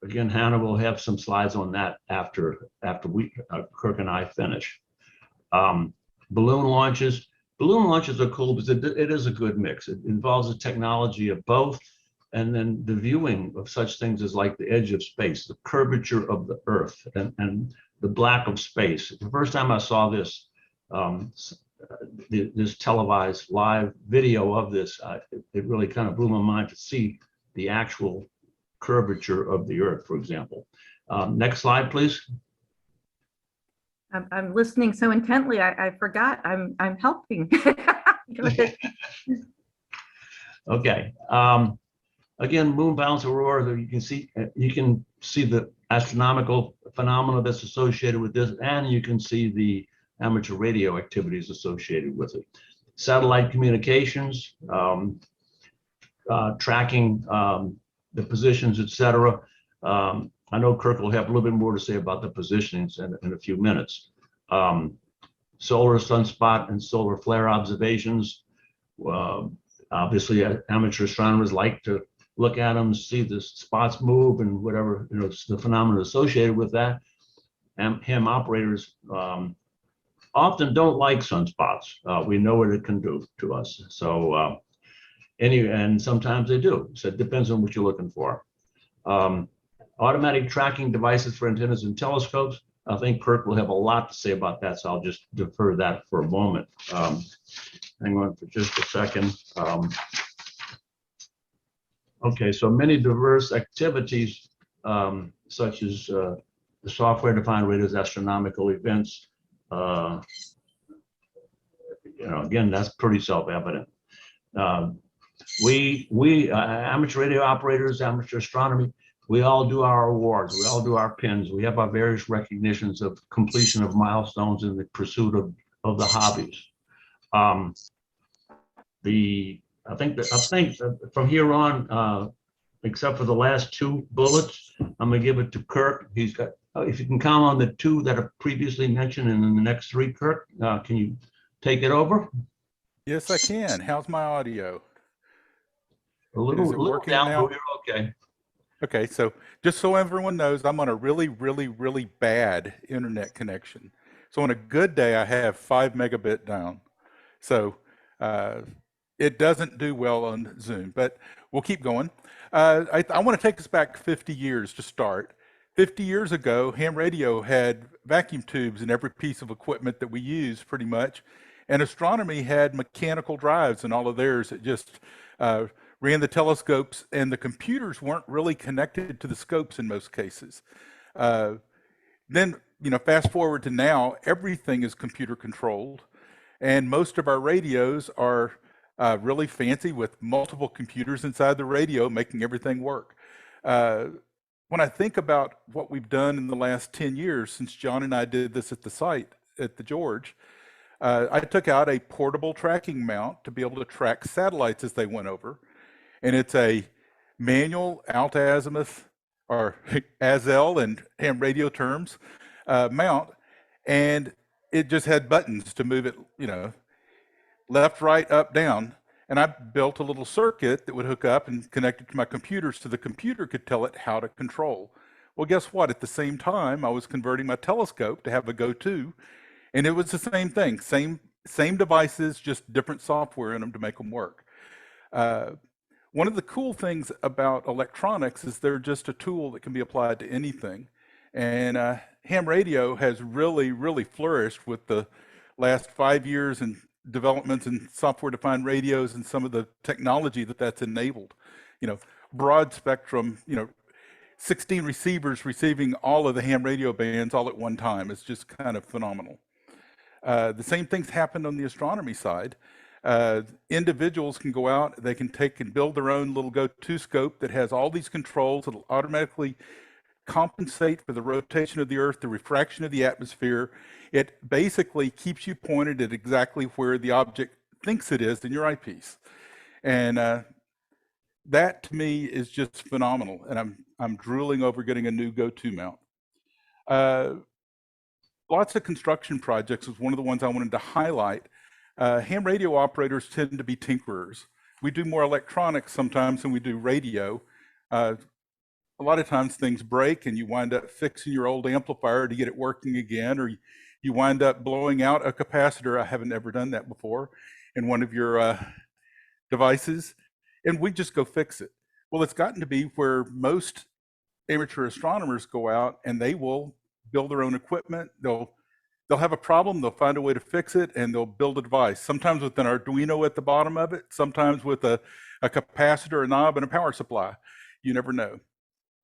again, Hannah will have some slides on that after Kirk and I finish. Balloon launches. Balloon launches are cool because it is a good mix. It involves the technology of both, and then the viewing of such things as like the edge of space, the curvature of the Earth, and the black of space. The first time I saw this, this televised live video of this, it really kind of blew my mind to see the actual curvature of the Earth, for example. Next slide, please. I'm listening so intently, I forgot I'm helping. Go ahead. Okay. Again, moon bounce aurora, you can see the astronomical phenomena that's associated with this, and you can see the amateur radio activities associated with it. Satellite communications, tracking the positions, etc. I know Kirk will have a little bit more to say about the positionings in a few minutes. Solar sunspot and solar flare observations. Obviously, amateur astronomers like to look at them, see the spots move and whatever, the phenomena associated with that. And ham operators often don't like sunspots. We know what it can do to us. So and sometimes they do. So it depends on what you're looking for. Automatic tracking devices for antennas and telescopes. I think Kirk will have a lot to say about that, so I'll just defer that for a moment. Hang on for just a second. Okay, so many diverse activities, such as the software-defined radios, astronomical events. Again, that's pretty self-evident. We amateur radio operators, amateur astronomy, we all do our awards, we all do our pins, we have our various recognitions of completion of milestones in the pursuit of the hobbies. I think from here on, except for the last two bullets, I'm gonna give it to Kirk. He's got, if you can count on the two that are previously mentioned, and then the next three, Kirk, can you take it over? Yes, I can. How's my audio? A little working down, now? but you're okay. Okay, so just so everyone knows, I'm on a really, really, really bad internet connection. So on a good day, I have 5 megabit down. So it doesn't do well on Zoom, but we'll keep going. I want to take us back 50 years to start. 50 years ago, ham radio had vacuum tubes in every piece of equipment that we use pretty much. And astronomy had mechanical drives and all of theirs that just ran the telescopes, and the computers weren't really connected to the scopes in most cases. Then, fast forward to now, everything is computer controlled, and most of our radios are really fancy with multiple computers inside the radio making everything work. When I think about what we've done in the last 10 years since John and I did this at the site at the George, I took out a portable tracking mount to be able to track satellites as they went over. And it's a manual alt-azimuth, or AZL in ham radio terms, mount. And it just had buttons to move it, left, right, up, down. And I built a little circuit that would hook up and connect it to my computer so the computer could tell it how to control. Well, guess what? At the same time, I was converting my telescope to have a go-to. And it was the same thing, same devices, just different software in them to make them work. One of the cool things about electronics is they're just a tool that can be applied to anything. And ham radio has really, really flourished with the last 5 years in developments in software-defined radios and some of the technology that's enabled. Broad spectrum, 16 receivers receiving all of the ham radio bands all at one time is just kind of phenomenal. The same things happened on the astronomy side. Individuals can go out, they can take and build their own little go-to scope that has all these controls. It'll automatically compensate for the rotation of the Earth, the refraction of the atmosphere. It basically keeps you pointed at exactly where the object thinks it is in your eyepiece. And that to me is just phenomenal. And I'm drooling over getting a new go-to mount. Lots of construction projects is one of the ones I wanted to highlight. Ham radio operators tend to be tinkerers. We do more electronics sometimes than we do radio. A lot of times things break and you wind up fixing your old amplifier to get it working again, or you wind up blowing out a capacitor. I haven't ever done that before in one of your devices, and we just go fix it. Well, it's gotten to be where most amateur astronomers go out and they will build their own equipment. They'll have a problem, they'll find a way to fix it, and they'll build a device, sometimes with an Arduino at the bottom of it, sometimes with a capacitor, a knob, and a power supply. You never know.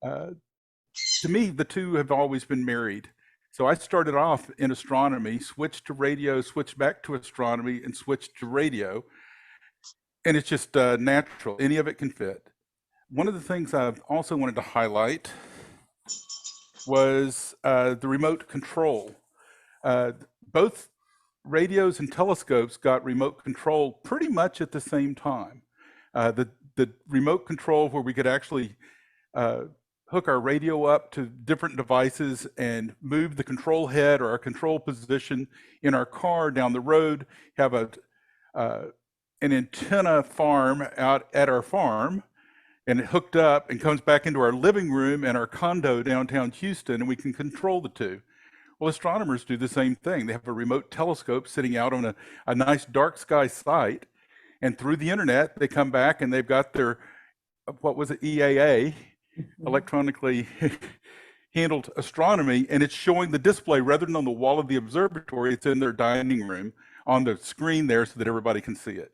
To me, the two have always been married. So I started off in astronomy, switched to radio, switched back to astronomy, and switched to radio. And it's just natural. Any of it can fit. One of the things I've also wanted to highlight was the remote control. Both radios and telescopes got remote control pretty much at the same time. The remote control where we could actually hook our radio up to different devices and move the control head or our control position in our car down the road, have an antenna farm out at our farm, and it hooked up and comes back into our living room and our condo downtown Houston, and we can control the two. Well, astronomers do the same thing. They have a remote telescope sitting out on a nice dark sky site, and through the internet, they come back and they've got their, what was it, EAA, electronically handled astronomy, and it's showing the display rather than on the wall of the observatory. It's in their dining room on the screen there so that everybody can see it.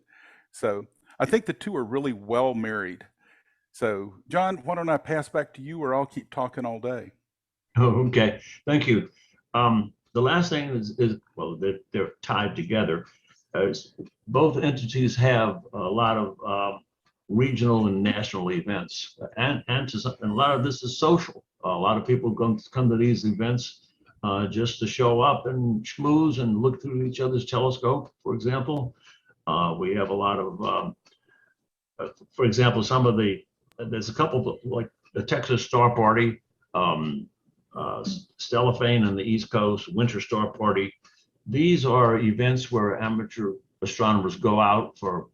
So I think the two are really well married. So John, why don't I pass back to you, or I'll keep talking all day. Oh, okay, thank you. The last thing is well, they're tied together. Both entities have a lot of regional and national events, and a lot of this is social. A lot of people come to these events just to show up and schmooze and look through each other's telescope, for example. We have a lot of, for example, there's a couple of, like the Texas Star Party, Stellafane on the East Coast, Winter Star Party. These are events where amateur astronomers go out for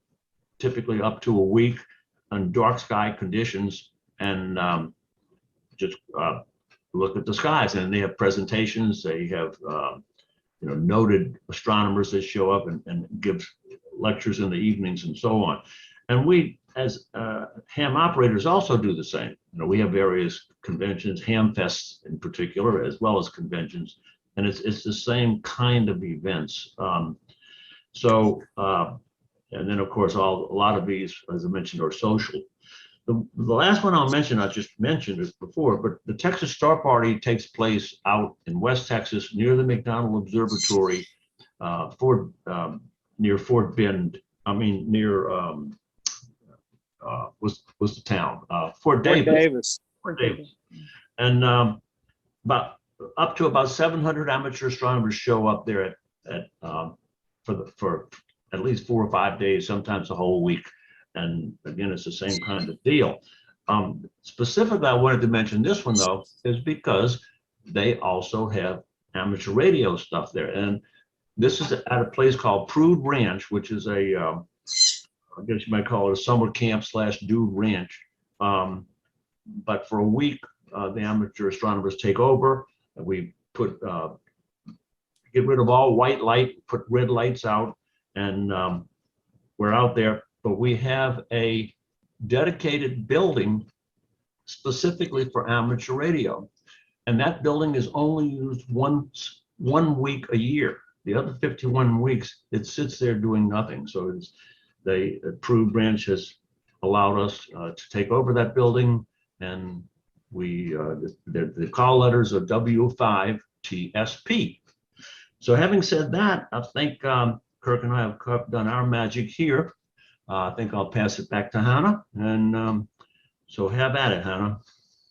typically up to a week on dark sky conditions and just look at the skies. And they have presentations. They have noted astronomers that show up and give lectures in the evenings and so on. And we, as ham operators, also do the same. We have various conventions, ham fests in particular, as well as conventions, and it's the same kind of events. And then, of course, a lot of these, as I mentioned, are social. The last one I'll mention, I just mentioned it before, but the Texas Star Party takes place out in West Texas near the McDonald Observatory, near Fort Bend. I mean, near was the town Fort Davis. Fort Davis. And about up to about 700 amateur astronomers show up there for at least 4 or 5 days, sometimes a whole week. And again, it's the same kind of deal. Specifically, I wanted to mention this one, though, is because they also have amateur radio stuff there. And this is at a place called Prude Ranch, which is a, I guess you might call it a summer camp / dude ranch. But for a week, the amateur astronomers take over. And we get rid of all white light, put red lights out, and we're out there. But we have a dedicated building specifically for amateur radio. And that building is only used one week a year. The other 51 weeks, it sits there doing nothing. So the Prude branch has allowed us to take over that building. And we the call letters are W5TSP. So having said that, I think Kirk and I have done our magic here. I think I'll pass it back to Hannah. And so have at it, Hannah.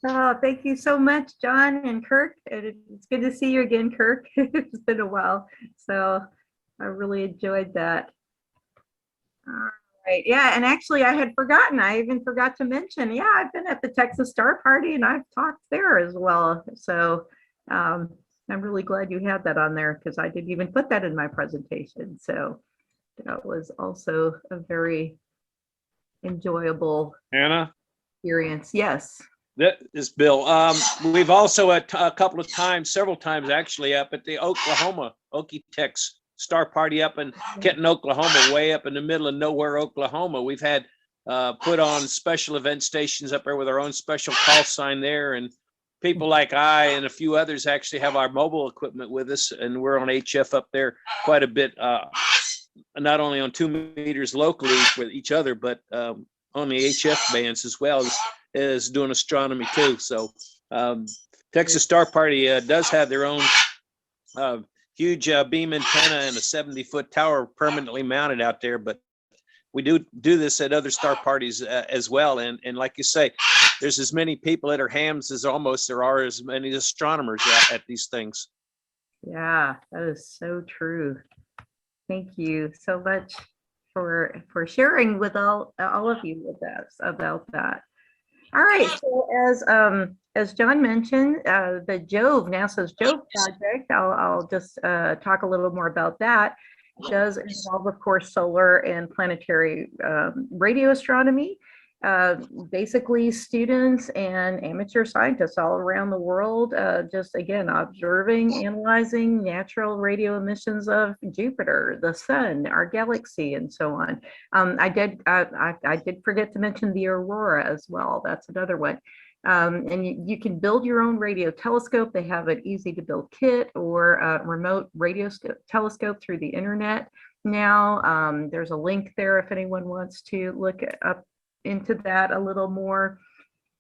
Oh, thank you so much, John and Kirk. It's good to see you again, Kirk. It's been a while. So I really enjoyed that. All right. Yeah. And actually, I had forgotten. I even forgot to mention, yeah, I've been at the Texas Star Party and I've talked there as well. So I'm really glad you had that on there because I didn't even put that in my presentation. So that was also a very enjoyable Hannah, experience. Yes. that is Bill. We've also a couple of times, several times actually, up at the Oklahoma Okie-Tex Star Party up in Kenton, Oklahoma, way up in the middle of nowhere, Oklahoma. We've had put on special event stations up there with our own special call sign there, and people like I and a few others actually have our mobile equipment with us, and we're on HF up there quite a bit, not only on 2 meters locally with each other, but on the HF bands as well as doing astronomy too. So Texas Star Party does have their own huge beam antenna and a 70-foot tower permanently mounted out there, but we do this at other star parties as well. And like you say, there's as many people at our hams as almost there are as many astronomers at these things. Yeah, that is so true. Thank you so much for sharing with all of you with us about that. All right, so as John mentioned, the NASA's Jove project, I'll just talk a little more about that. It does involve, of course, solar and planetary radio astronomy. Basically, students and amateur scientists all around the world, just again, observing, analyzing natural radio emissions of Jupiter, the sun, our galaxy, and so on. I did forget to mention the aurora as well. That's another one. And you can build your own radio telescope. They have an easy to build kit or a remote radio telescope through the internet. Now, there's a link there if anyone wants to look up into that a little more.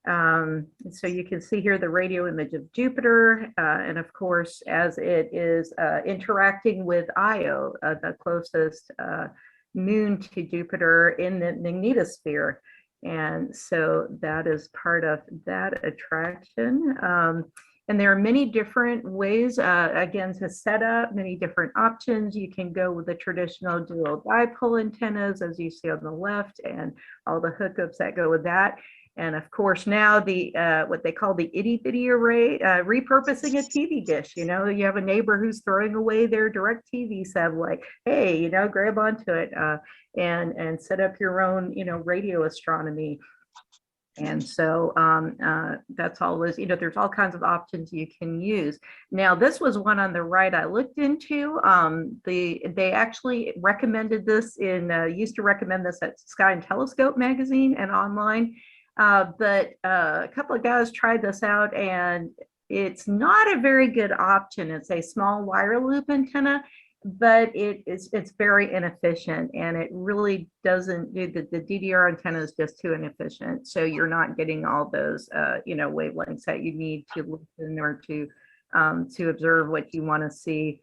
So you can see here the radio image of Jupiter, and of course, as it is interacting with Io, the closest moon to Jupiter in the magnetosphere. And so that is part of that attraction. And there are many different ways, again, to set up, many different options. You can go with the traditional dual dipole antennas, as you see on the left, and all the hookups that go with that. And of course, now the what they call the itty bitty array, repurposing a TV dish. You know, you have a neighbor who's throwing away their DirecTV satellite. Hey, you know, grab onto it and set up your own, you know, radio astronomy. And so that's always, you know, there's all kinds of options you can use. Now, this was one on the right I looked into. They actually recommended this used to recommend this at Sky and Telescope magazine and online. But a couple of guys tried this out and it's not a very good option. It's a small wire loop antenna, but it's very inefficient and it really doesn't do the DDR antenna is just too inefficient. So you're not getting all those you know, wavelengths that you need to listen or to observe what you want to see.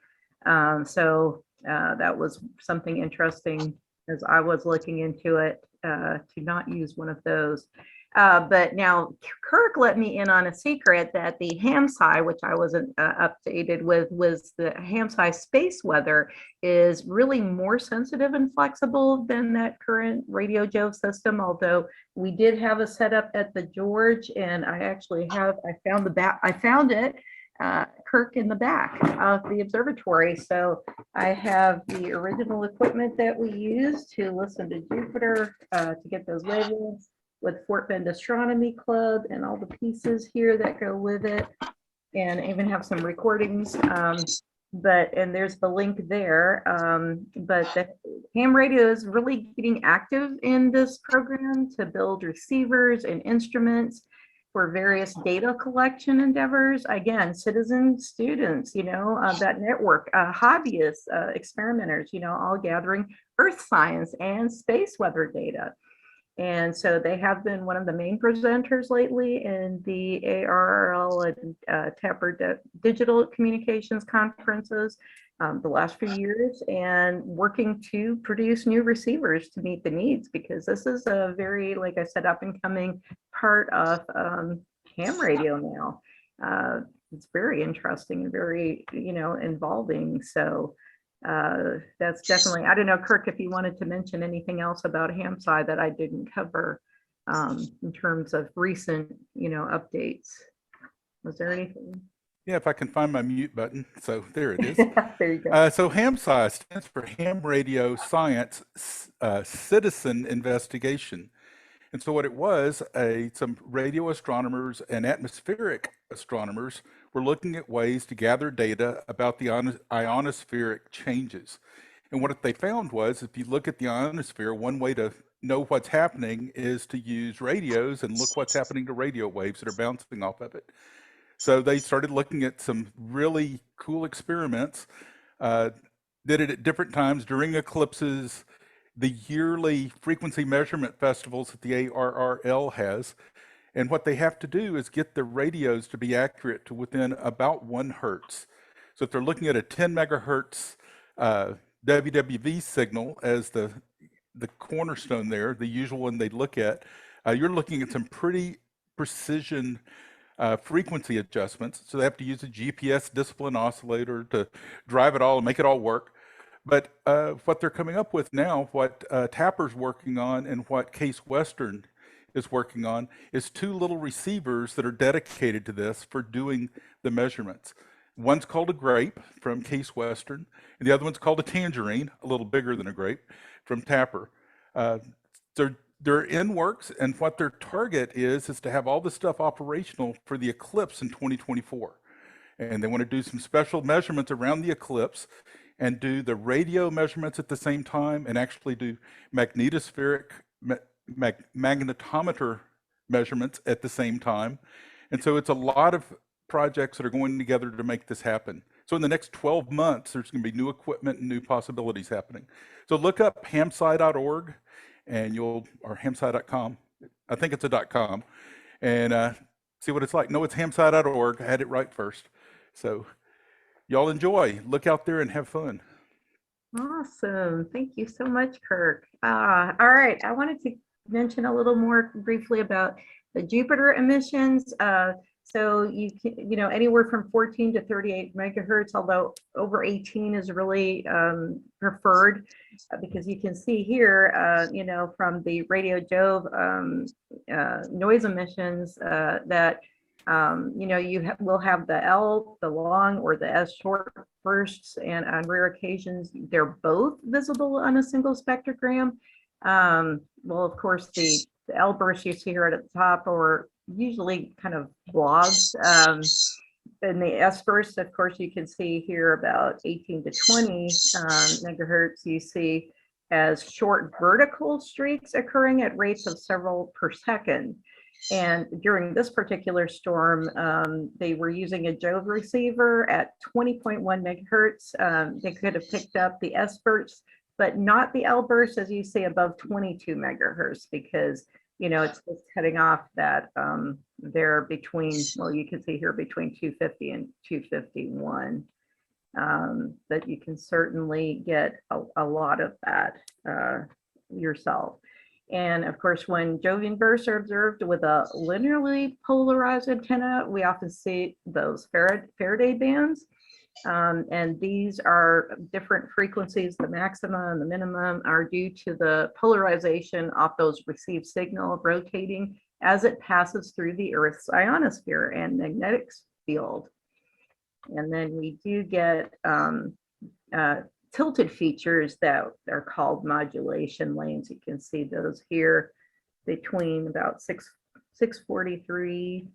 So that was something interesting as I was looking into it to not use one of those. But now Kirk let me in on a secret that the HAMSI, which I wasn't updated with, was the HAMSI space weather is really more sensitive and flexible than that current Radio Jove system. Although we did have a setup at the George, and I found it, Kirk, in the back of the observatory. So I have the original equipment that we used to listen to Jupiter to get those wavelengths, with Fort Bend Astronomy Club and all the pieces here that go with it, and even have some recordings. And there's the link there. But the ham radio is really getting active in this program to build receivers and instruments for various data collection endeavors. Again, citizen students, you know, that network, hobbyists, experimenters, you know, all gathering earth science and space weather data. And so they have been one of the main presenters lately in the ARRL and TAPR digital communications conferences. the last few years, and working to produce new receivers to meet the needs, because this is a very, like I said, up and coming part of ham radio now. It's very interesting and very, involving. So that's definitely, I don't know, Kirk, if you wanted to mention anything else about HamSci that I didn't cover in terms of recent, updates. Was there anything? Yeah, if I can find my mute button. So there it is. There you go. So HamSci stands for Ham Radio Science Citizen Investigation. And so what it was, some radio astronomers and atmospheric astronomers were looking at ways to gather data about the ionospheric changes. And what they found was, if you look at the ionosphere, one way to know what's happening is to use radios and look what's happening to radio waves that are bouncing off of it. So they started looking at some really cool experiments, did it at different times during eclipses, the yearly frequency measurement festivals that the ARRL has. And what they have to do is get the radios to be accurate to within about 1 hertz. So if they're looking at a 10 megahertz WWV signal as the cornerstone there, the usual one they look at, you're looking at some pretty precision frequency adjustments. So they have to use a GPS discipline oscillator to drive it all and make it all work. But what they're coming up with now, what Tapper's working on and what Case Western is working on, is 2 little receivers that are dedicated to this for doing the measurements. One's called a grape from Case Western, and the other one's called a tangerine, a little bigger than a grape, from Tapper. They're in works, and what their target is to have all this stuff operational for the eclipse in 2024. And they want to do some special measurements around the eclipse and do the radio measurements at the same time, and actually do magnetospheric magnetometer measurements at the same time. And so it's a lot of projects that are going together to make this happen. So in the next 12 months, there's going to be new equipment and new possibilities happening. So look up hamsci.org and or hamsci.com. I think it's a .com, and see what it's like. No, it's hamsci.org. I had it right first. So y'all enjoy, look out there and have fun. Awesome. Thank you so much, Kirk. All right. I wanted to mention a little more briefly about the Jupiter emissions. So you can, anywhere from 14 to 38 megahertz, although over 18 is really preferred, because you can see here, from the Radio Jove noise emissions that will have the L, the long, or the S short bursts, and on rare occasions, they're both visible on a single spectrogram. Well, of course, the L bursts you see here at the top are usually kind of blobs. And the S bursts, of course, you can see here about 18 to 20 megahertz, you see as short vertical streaks occurring at rates of several per second. And during this particular storm, they were using a Jove receiver at 20.1 megahertz. They could have picked up the S bursts, but not the L bursts, as you see, above 22 megahertz, because it's just cutting off that there between, well, you can see here between 250 and 251. But you can certainly get a lot of that yourself. And of course, when Jovian bursts are observed with a linearly polarized antenna, we often see those Faraday bands. And these are different frequencies. The maximum and the minimum are due to the polarization of those received signal rotating as it passes through the Earth's ionosphere and magnetic field. And then we do get tilted features that are called modulation lanes. You can see those here between about 643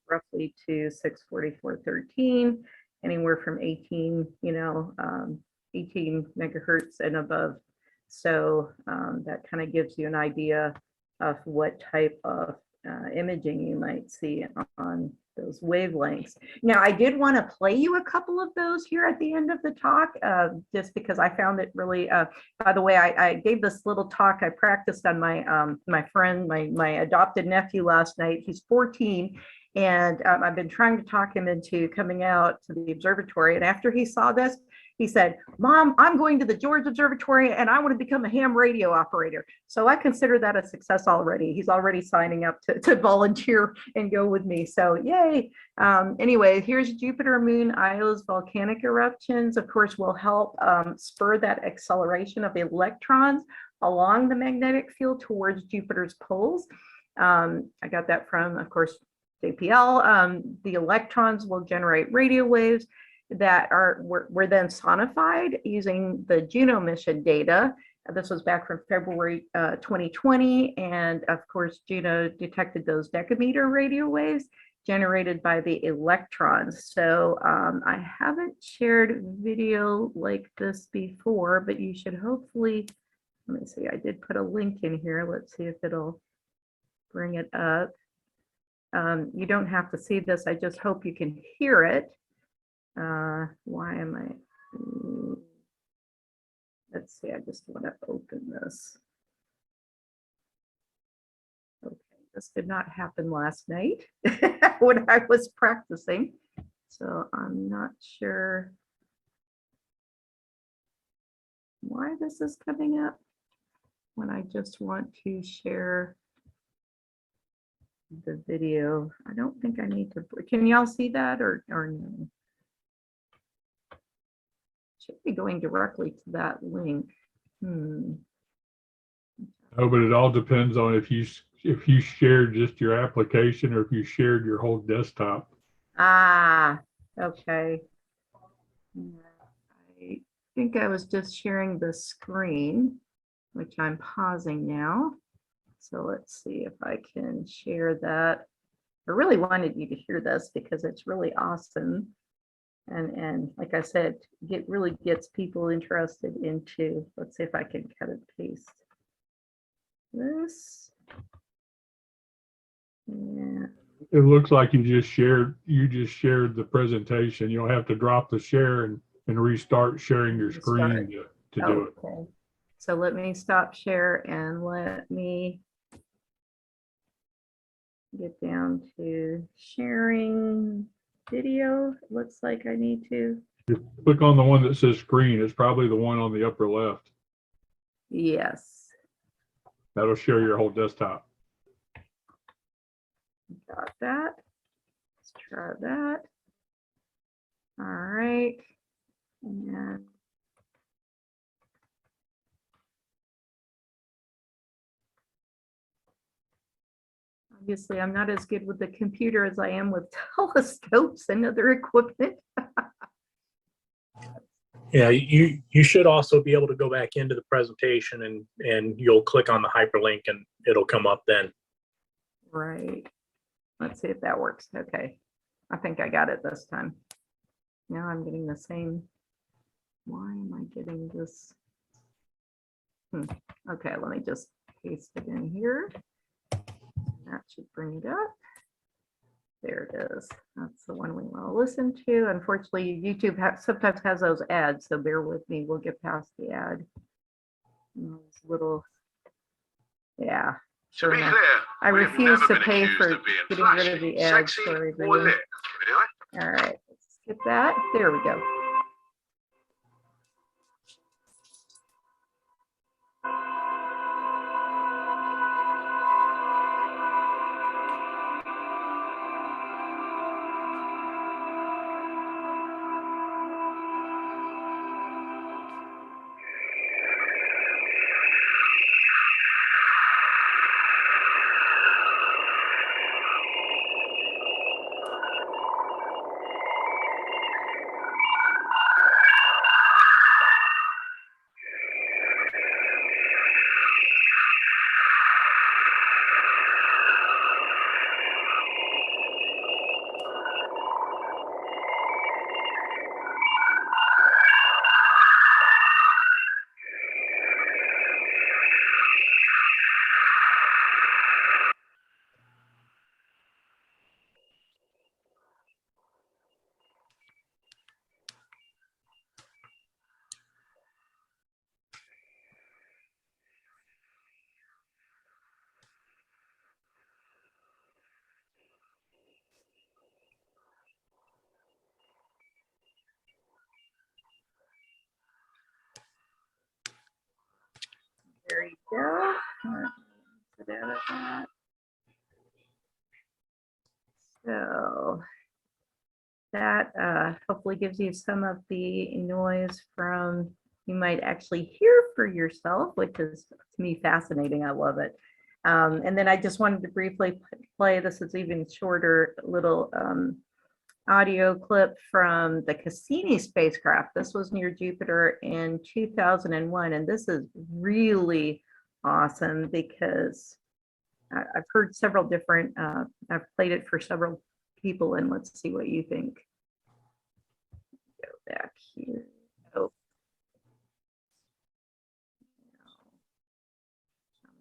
roughly to 644.13, anywhere from 18 megahertz and above. So that kind of gives you an idea of what type of imaging you might see on those wavelengths. Now, I did want to play you a couple of those here at the end of the talk, just because I found it really, by the way, I gave this little talk I practiced on my my friend, my adopted nephew last night. He's 14, and I've been trying to talk him into coming out to the observatory. And after he saw this, he said, Mom, I'm going to the George Observatory and I want to become a ham radio operator. So I consider that a success already. He's already signing up to volunteer and go with me. So yay. Anyway, here's Jupiter, Moon, Io's volcanic eruptions. Of course, will help spur that acceleration of electrons along the magnetic field towards Jupiter's poles. I got that from, of course, JPL. The electrons will generate radio waves that were then sonified using the Juno mission data. This was back from February 2020. And of course, Juno detected those decameter radio waves generated by the electrons. So I haven't shared video like this before, but you should hopefully, let me see, I did put a link in here. Let's see if it'll bring it up. You don't have to see this. I just hope you can hear it. Why am I? Let's see, I just want to open this. Okay, this did not happen last night when I was practicing. So I'm not sure why this is coming up when I just want to share the video. I don't think I need to, can y'all see that or no? Should be going directly to that link. Oh, but it all depends on if you shared just your application or if you shared your whole desktop. Ah, okay. I think I was just sharing the screen, which I'm pausing now. So let's see if I can share that. I really wanted you to hear this because it's really awesome. And like I said, really gets people interested into, let's see if I can cut and paste this. Yeah. It looks like you just shared the presentation. You'll have to drop the share and restart sharing your screen to do it. Okay. So let me stop share and let me get down to sharing video. It looks like I need to. Click on the one that says screen. It's probably the one on the upper left. Yes. That'll show your whole desktop. Got that. Let's try that. All right. And obviously, I'm not as good with the computer as I am with telescopes and other equipment. Yeah, you should also be able to go back into the presentation and you'll click on the hyperlink and it'll come up then. Right. Let's see if that works. Okay. I think I got it this time. Now I'm getting the same. Why am I getting this? Okay, let me just paste it in here. That should bring it up. There it is. That's the one we want to listen to. Unfortunately, YouTube sometimes has those ads, so bear with me. We'll get past the ad. Those little, yeah. To be Sure. clear, I we have refuse never to been pay accused for of being getting rid of flashy, the ads. sexy, Sorry, or everyone. lit. Really? All right, let's skip that. There we go. There you go. Get out of that. So that hopefully gives you some of the noise from you might actually hear for yourself, which is to me fascinating. I love it. And then I just wanted to briefly play, this is even shorter little audio clip from the Cassini spacecraft. This was near Jupiter in 2001. And this is really awesome because I've heard several different, I've played it for several people, and let's see what you think. Go back here. Oh.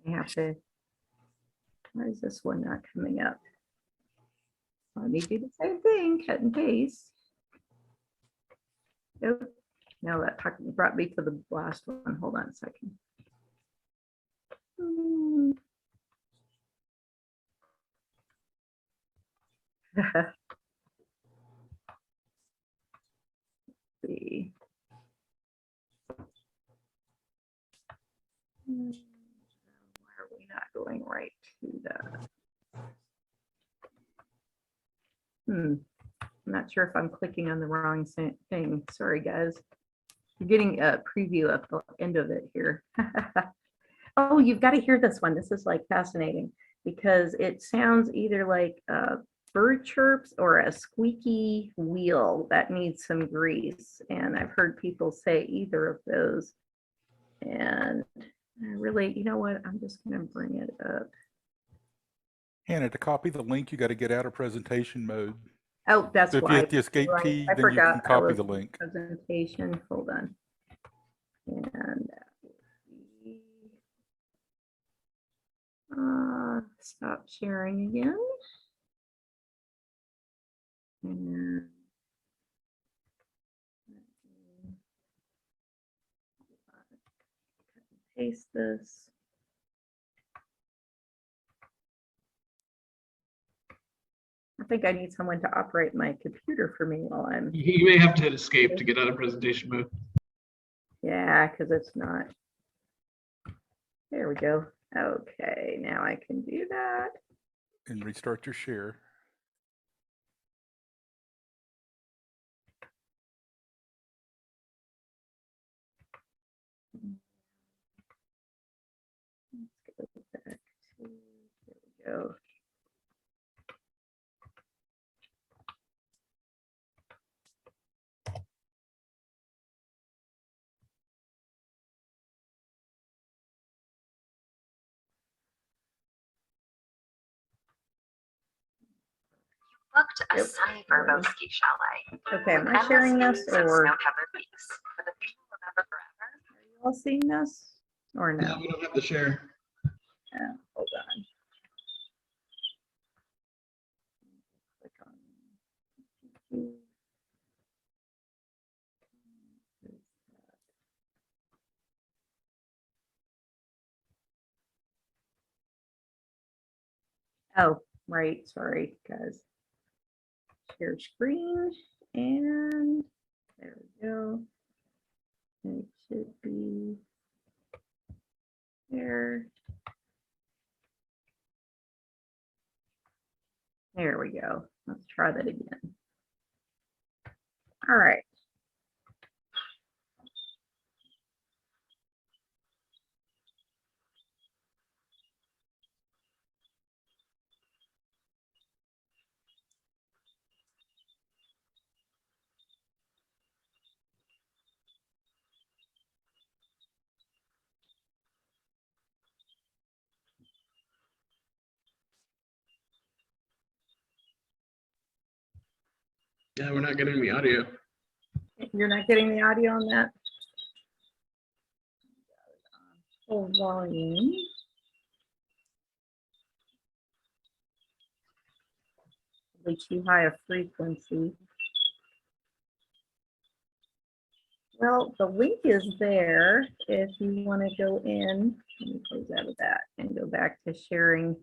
I have to, why is this one not coming up? Let me do the same thing, cut and paste. Oh, now that brought me to the last one. Hold on a second. See. Why are we not going right to the? I'm not sure if I'm clicking on the wrong thing. Sorry, guys. You're getting a preview of the end of it here. Oh, you've got to hear this one. This is like fascinating because it sounds either like bird chirps or a squeaky wheel that needs some grease. And I've heard people say either of those. And I really, you know what? I'm just going to bring it up. Hannah, to copy the link, you got to get out of presentation mode. Oh, that's So if you why. hit the escape Right. key, I then you can forgot I copy was the link. Presentation. Hold on. And that would be, stop sharing again. And paste this. I think I need someone to operate my computer for me while I'm. You may have to hit escape to get out of presentation mode. Yeah, because it's not. There we go. Okay, now I can do that. And restart your share. Let's go back to, there we go. Booked a Yep. sunny Brazos ski chalet. Okay, am I Endless sharing this views of or are snow-covered peaks for the thing we'll remember forever. you all seeing this or No, no? we don't have to share. Hold on. Click on. Oh, right. Sorry, guys. Share screen and there we go. It should be there. There we go. Let's try that again. All right. Yeah, we're not getting the audio. You're not getting the audio on that? Full volume. Probably too high a frequency. Well, the link is there if you want to go in. Let me close out of that and go back to sharing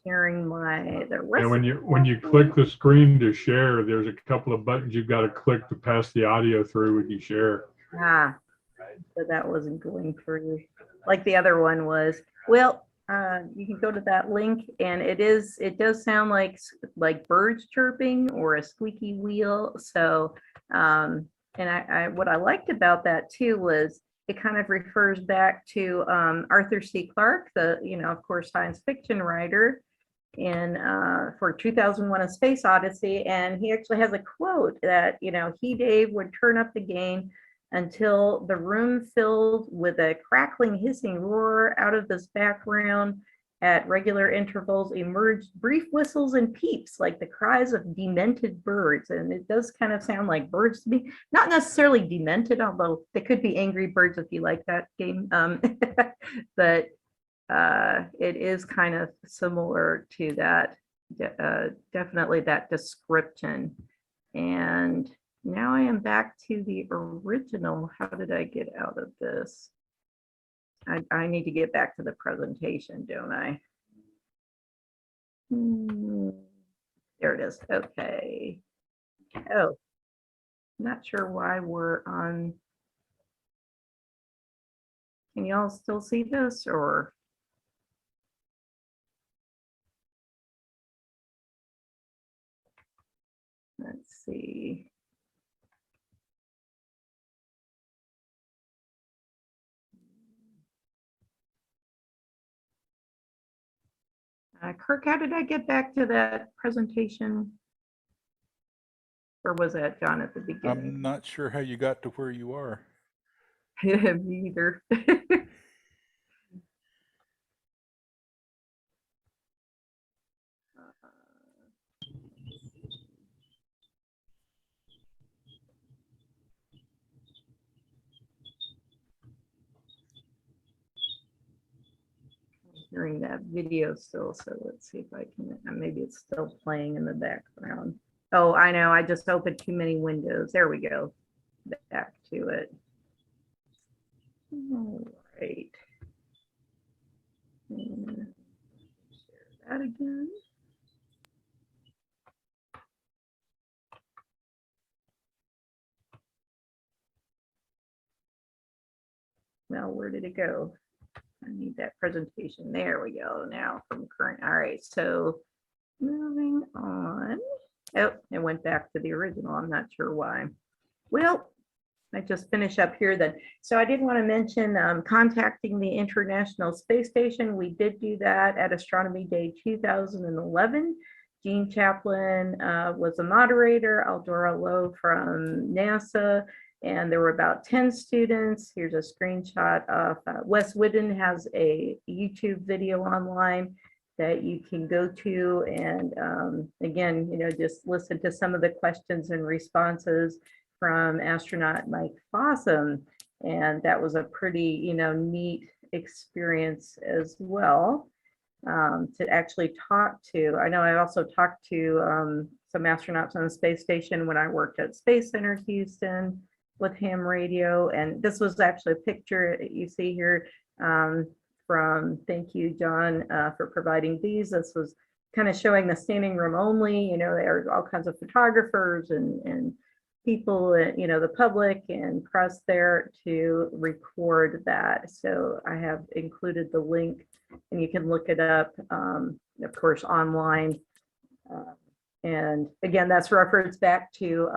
the rest. And when you click the screen to share, there's a couple of buttons you've got to click to pass the audio through when you share. Ah, So that wasn't going through like the other one was. Well, you can go to that link and it does sound like birds chirping or a squeaky wheel. So, and what I liked about that too was it kind of refers back to Arthur C. Clarke, the, of course, science fiction writer in for 2001: A Space Odyssey. And he actually has a quote that, he, Dave, would turn up the gain until the room filled with a crackling, hissing roar. Out of this background at regular intervals emerged brief whistles and peeps like the cries of demented birds. And it does kind of sound like birds to me, not necessarily demented, although they could be angry birds if you like that game. But it is kind of similar to that, definitely that description. And now I am back to the original. How did I get out of this? I need to get back to the presentation, don't I? There it is. Okay. Oh, not sure why we're on. Can y'all still see this or? Let's see. Kirk, how did I get back to that presentation? Or was that John at the beginning? I'm not sure how you got to where you are. Me either. Hearing that video still, so let's see if I can, maybe it's still playing in the background. Oh, I know, I just opened too many windows. There we go. Back to it. All right. And share that again. Now, where did it go? I need that presentation. There we go. Now from current. All right. So moving on. Oh, it went back to the original. I'm not sure why. Well, I just finish up here then. So I did want to mention contacting the International Space Station. We did do that at Astronomy Day 2011. Gene Chaplin was a moderator, Aldora Lowe from NASA, and there were about 10 students. Here's a screenshot of Wes Whidden has a YouTube video online that you can go to. And again, just listen to some of the questions and responses from astronaut Mike Fossum. And that was a pretty, neat experience as well. To actually talk to. I know I also talked to some astronauts on the space station when I worked at Space Center Houston with ham radio. And this was actually a picture you see here from, thank you, John, for providing these. This was kind of showing the standing room only. There are all kinds of photographers and people, the public and press there to record that. So I have included the link and you can look it up, of course, online. And again, that's reference back to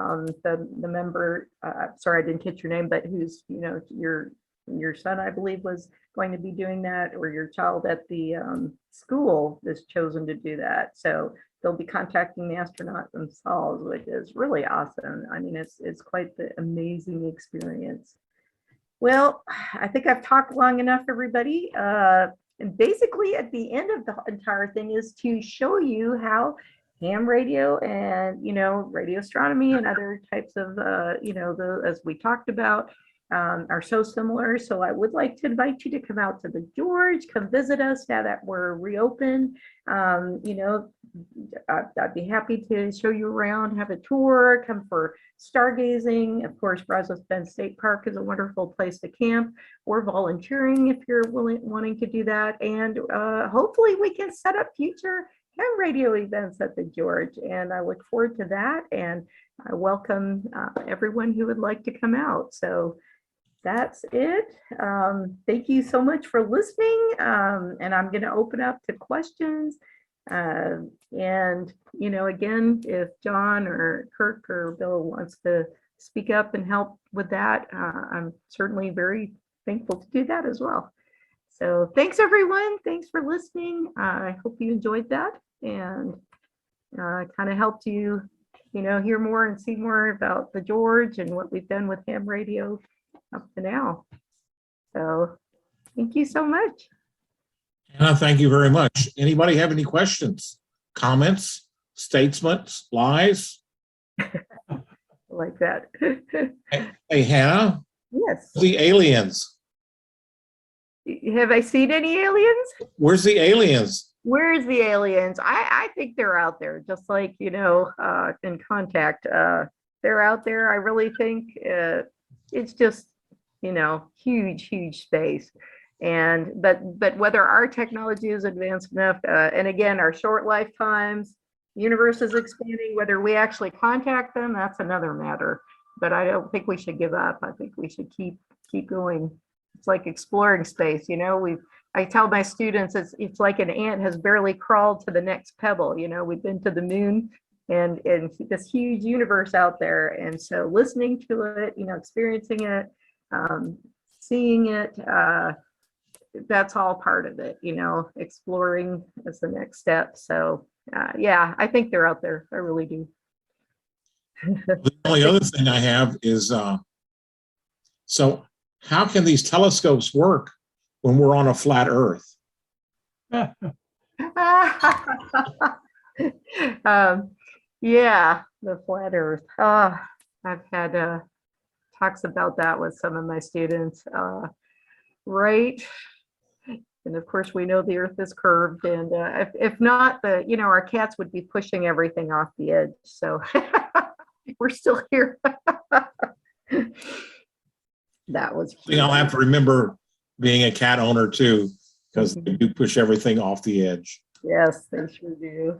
the member, sorry, I didn't catch your name, but who's, your son, I believe, was going to be doing that, or your child at the school is chosen to do that. So they'll be contacting the astronaut themselves, which is really awesome. I mean, it's quite the amazing experience. Well, I think I've talked long enough, everybody. And basically at the end of the entire thing is to show you how ham radio and, radio astronomy and other types of, as we talked about, are so similar. So I would like to invite you to come out to the George, come visit us now that we're reopened. I'd be happy to show you around, have a tour, come for stargazing. Of course, Brazos Bend State Park is a wonderful place to camp, or volunteering if you're wanting to do that. And hopefully we can set up future ham radio events at the George. And I look forward to that. And I welcome everyone who would like to come out. So that's it. Thank you so much for listening. And I'm going to open up to questions. And, you know, again, if John or Kirk or Bill wants to speak up and help with that, I'm certainly very thankful to do that as well. So thanks, everyone. Thanks for listening. I hope you enjoyed that and kind of helped you, you know, hear more and see more about the George and what we've done with ham radio up to now. So thank you so much. Hannah, thank you very much. Anybody have any questions, comments, statements, lies? Like that. Hey, Hannah, Yes. the aliens. Have I seen any aliens? Where's the aliens? Where's the aliens? I think they're out there, just like, you know, in contact. They're out there. I really think it's just, you know, huge space. And but whether our technology is advanced enough, and again, our short lifetimes, universe is expanding, whether we actually contact them, that's another matter. But I don't think we should give up. I think we should keep going. It's like exploring space, you know. I tell my students it's like an ant has barely crawled to the next pebble. You know, we've been to the moon and this huge universe out there. And so listening to it, you know, experiencing it, seeing it, that's all part of it, you know, exploring is the next step. So yeah, I think they're out there. I really do. The only other thing I have is, so how can these telescopes work when we're on a flat Earth? Yeah, the flat Earth. I've had talks about that with some of my students. Right. And of course, we know the Earth is curved, and if not, you know, our cats would be pushing everything off the edge. So we're still here. That was. I'll have to remember being a cat owner too, because they do push everything off the edge. Yes, they sure do.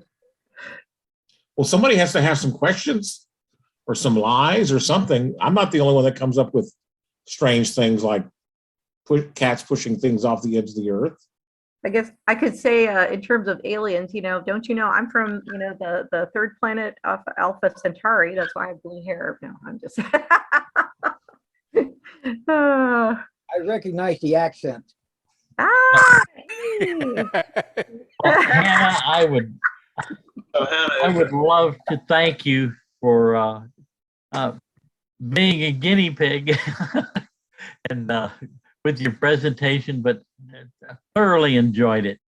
Well, somebody has to have some questions or some lies or something. I'm not the only one that comes up with strange things like cats pushing things off the edge of the Earth. I guess I could say in terms of aliens, you know, don't you know, I'm from, you know, the third planet of Alpha Centauri. That's why I have blue hair. No, I'm just. I recognize the accent. Hey. Well, Hannah, I would love to thank you for being a guinea pig and with your presentation, but thoroughly enjoyed it.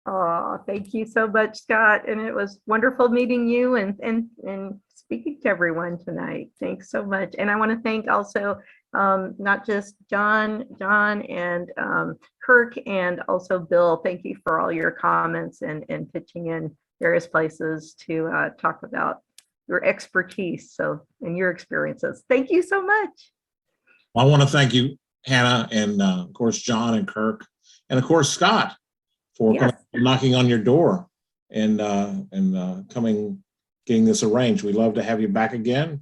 Oh, thank you so much, Scott. And it was wonderful meeting you and speaking to everyone tonight. Thanks so much. And I want to thank also not just John and Kirk and also Bill. Thank you for all your comments and pitching in various places to talk about your expertise and your experiences. Thank you so much. Well, I want to thank you, Hannah, and of course, John and Kirk, and of course, Scott, for knocking on your door and coming, getting this arranged. We'd love to have you back again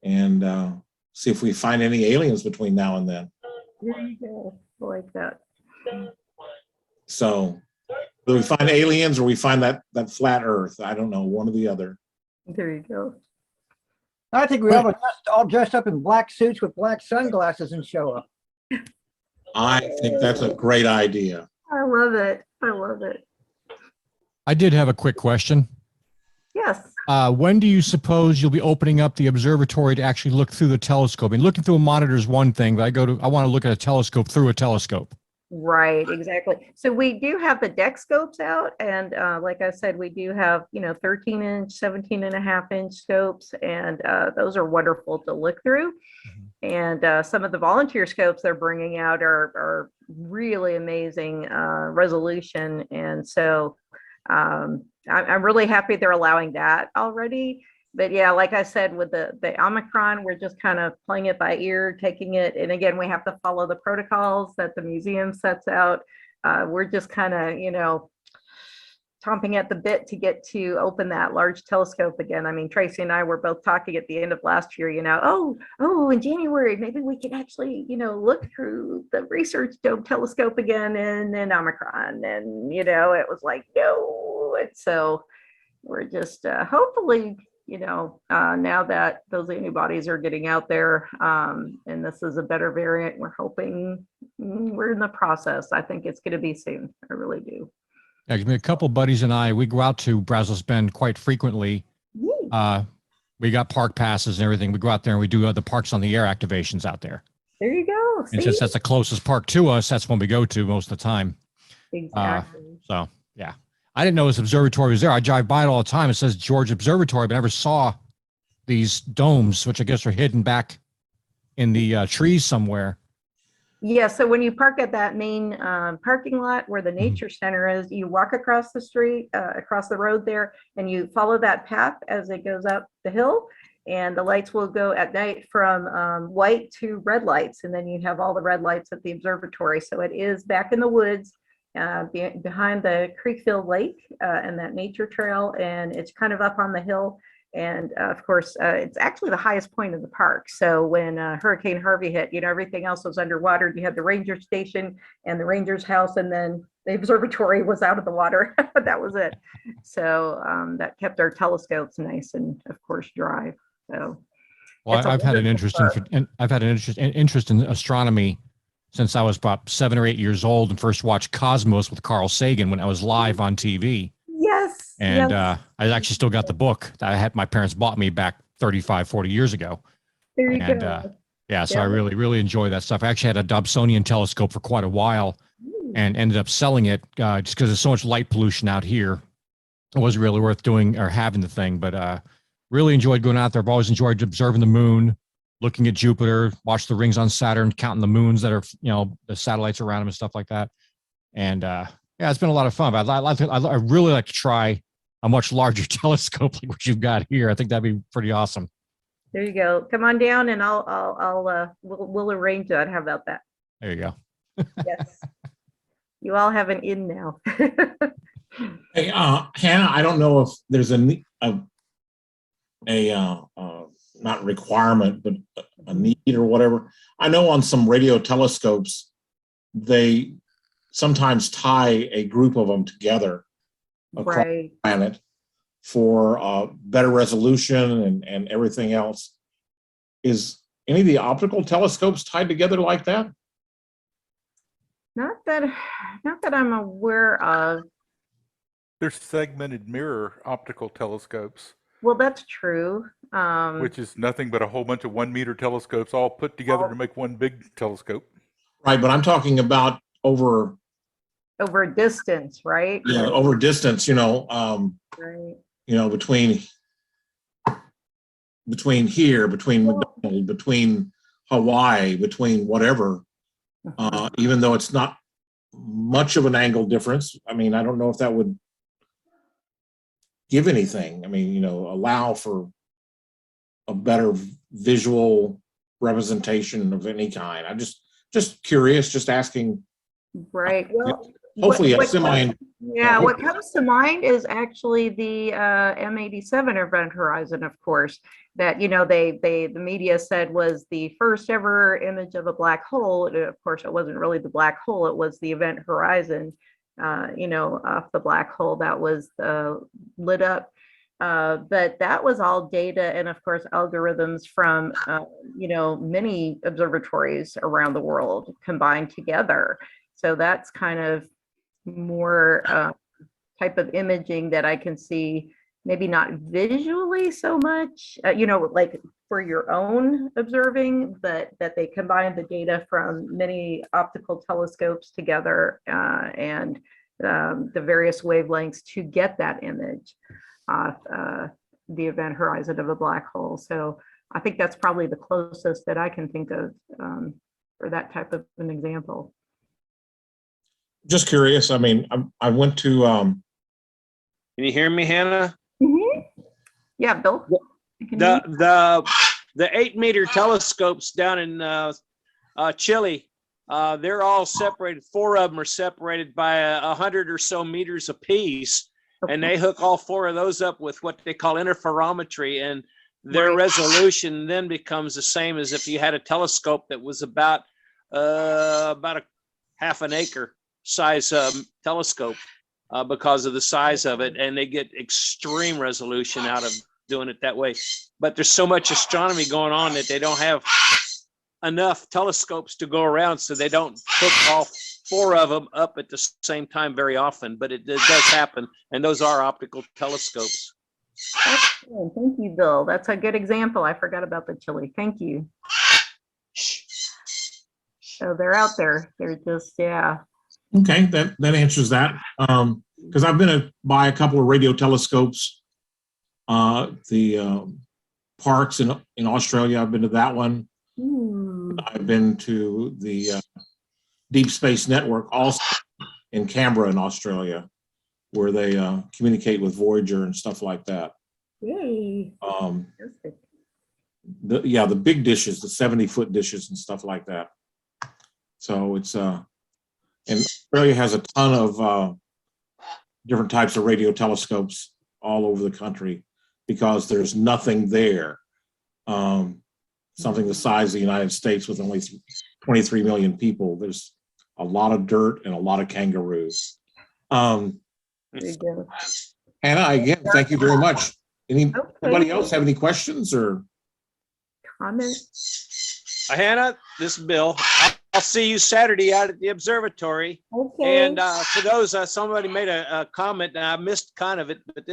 and see if we find any aliens between now and then. There you go. I like that. So, do we find aliens or we find that flat Earth? I don't know, one or the other. There you go. I think we all dressed up in black suits with black sunglasses and show up. I think that's a great idea. I love it. I love it. I did have a quick question. Yes. When do you suppose you'll be opening up the observatory to actually look through the telescope? I mean, looking through a monitor is one thing, but I want to look at a telescope through a telescope. Right, exactly. So we do have the deck scopes out, and like I said, we do have, you know, 13-inch, 17.5-inch scopes, and those are wonderful to look through. And some of the volunteer scopes they're bringing out are really amazing resolution, and so I'm really happy they're allowing that already. But yeah, like I said, with the Omicron, we're just kind of playing it by ear, taking it. And again, we have to follow the protocols that the museum sets out. We're just kind of, you know, chomping at the bit to get to open that large telescope again. I mean, Tracy and I were both talking at the end of last year, oh, in January, maybe we could actually, look through the research dome telescope again, and then Omicron. And, it was like, no. And so we're just hopefully, now that those antibodies are getting out there, and this is a better variant, we're hoping we're in the process. I think it's going to be soon. I really do. Yeah, a couple buddies and I, we go out to Brazos Bend quite frequently. We got park passes and everything. We go out there and we do the Parks on the Air activations out there. There you go. And since that's the closest park to us, that's when we go to most of the time. Exactly. So, yeah. I didn't know this observatory was there. I drive by it all the time. It says George Observatory, but I never saw these domes, which I guess are hidden back in the trees somewhere. Yeah, so when you park at that main parking lot where the nature center is, you walk across the street, across the road there, and you follow that path as it goes up the hill, and the lights will go at night from white to red lights, and then you have all the red lights at the observatory. So it is back in the woods behind the Creekfield Lake and that nature trail, and it's kind of up on the hill. And of course, it's actually the highest point of the park. So when Hurricane Harvey hit, everything else was underwater. You had the ranger station and the ranger's house, and then the observatory was out of the water. That was it. So that kept our telescopes nice and, of course, dry. So, well, I've had an interest in astronomy since I was about 7 or 8 years old and first watched Cosmos with Carl Sagan when I was live on TV. Yes. And yes. I actually still got the book that my parents bought me back 35, 40 years ago. There you go. Yeah, so I really, really enjoy that stuff. I actually had a Dobsonian telescope for quite a while and ended up selling it just because there's so much light pollution out here. It wasn't really worth doing or having the thing, but really enjoyed going out there. I've always enjoyed observing the moon, looking at Jupiter, watch the rings on Saturn, counting the moons that are, the satellites around them and stuff like that. And yeah, it's been a lot of fun. But I really like to try a much larger telescope like what you've got here. I think that'd be pretty awesome. There you go. Come on down, and we'll arrange that. How about that? There you go. Yes. You all have an in now. Hey, Hannah, I don't know if there's a not requirement, but a need or whatever. I know on some radio telescopes, they sometimes tie a group of them together across the planet for better resolution and everything else. Is any of the optical telescopes tied together like that? Not that I'm aware of. There's segmented mirror optical telescopes. Well, that's true. Which is nothing but a whole bunch of 1 meter telescopes all put together to make one big telescope. Right, but I'm talking about over a distance, right? Yeah, over distance, right. Between here, between McDonald, between Hawaii, between whatever, even though it's not much of an angle difference. I mean, I don't know if that would give anything. I mean, allow for a better visual representation of any kind. I'm just curious, just asking. Right. Well, hopefully a semi. Yeah, what comes to mind is actually the M87 Event Horizon, of course, that the media said was the first ever image of a black hole. Of course, it wasn't really the black hole; it was the Event Horizon, off the black hole that was lit up. But that was all data and, of course, algorithms from many observatories around the world combined together. So that's kind of more type of imaging that I can see, maybe not visually so much, like for your own observing, but that they combine the data from many optical telescopes together and the various wavelengths to get that image off the event horizon of a black hole. So I think that's probably the closest that I can think of for that type of an example. Just curious. I mean, I went to. Can you hear me, Hannah? Mm-hmm. Yeah, Bill. The 8 meter telescopes down in Chile, they're all separated. 4 of them are separated by 100 or so meters apiece, and they hook all 4 of those up with what they call interferometry, and their Right. resolution then becomes the same as if you had a telescope that was about a half an acre size telescope because of the size of it, and they get extreme resolution out of doing it that way. But there's so much astronomy going on that they don't have enough telescopes to go around, so they don't hook all 4 of them up at the same time very often, but it does happen, and those are optical telescopes. Excellent. Thank you, Bill. That's a good example. I forgot about the chili. Thank you. So they're out there. They're just, yeah. Okay, that answers that. Because I've been by a couple of radio telescopes. The parks in Australia, I've been to that one. Ooh. I've been to the Deep Space Network also in Canberra in Australia, where they communicate with Voyager and stuff like that. Yay. Perfect. The big dishes, the 70-foot dishes and stuff like that. So it's and Australia has a ton of different types of radio telescopes all over the country because there's nothing there. Something the size of the United States with only 23 million people. There's a lot of dirt and a lot of kangaroos. There you go. Hannah, again, thank you very much. Anybody Okay. else have any questions or Comments? Hannah, this is Bill. I'll see you Saturday out at the observatory. Okay. And for those, somebody made a comment, and I missed kind of it, but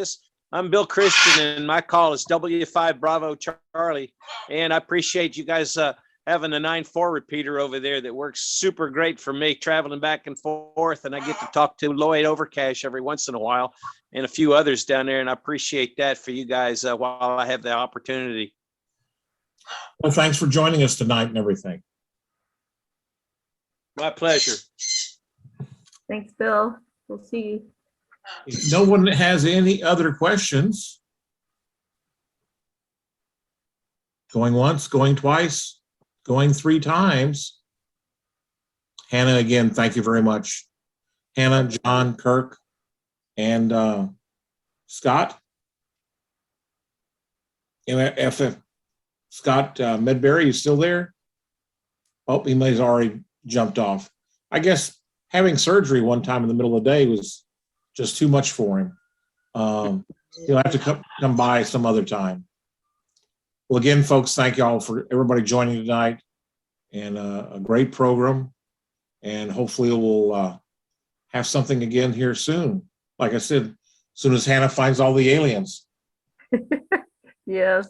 I'm Bill Christian, and my call is W5 Bravo Charlie. And I appreciate you guys having a 9-4 repeater over there that works super great for me, traveling back and forth. And I get to talk to Lloyd Overcash every once in a while and a few others down there. And I appreciate that for you guys while I have the opportunity. well, thanks for joining us tonight and everything. My pleasure. Thanks, Bill. We'll see you. If no one has any other questions, going once, going twice, going 3 times. Hannah, again, thank you very much. Hannah, John, Kirk, and Scott. If Scott Medberry is still there? Oh, he may have already jumped off. I guess having surgery one time in the middle of the day was just too much for him. He'll have to come by some other time. Well, again, folks, thank y'all for everybody joining tonight, and a great program. And hopefully we'll have something again here soon. Like I said, as soon as Hannah finds all the aliens. Yes.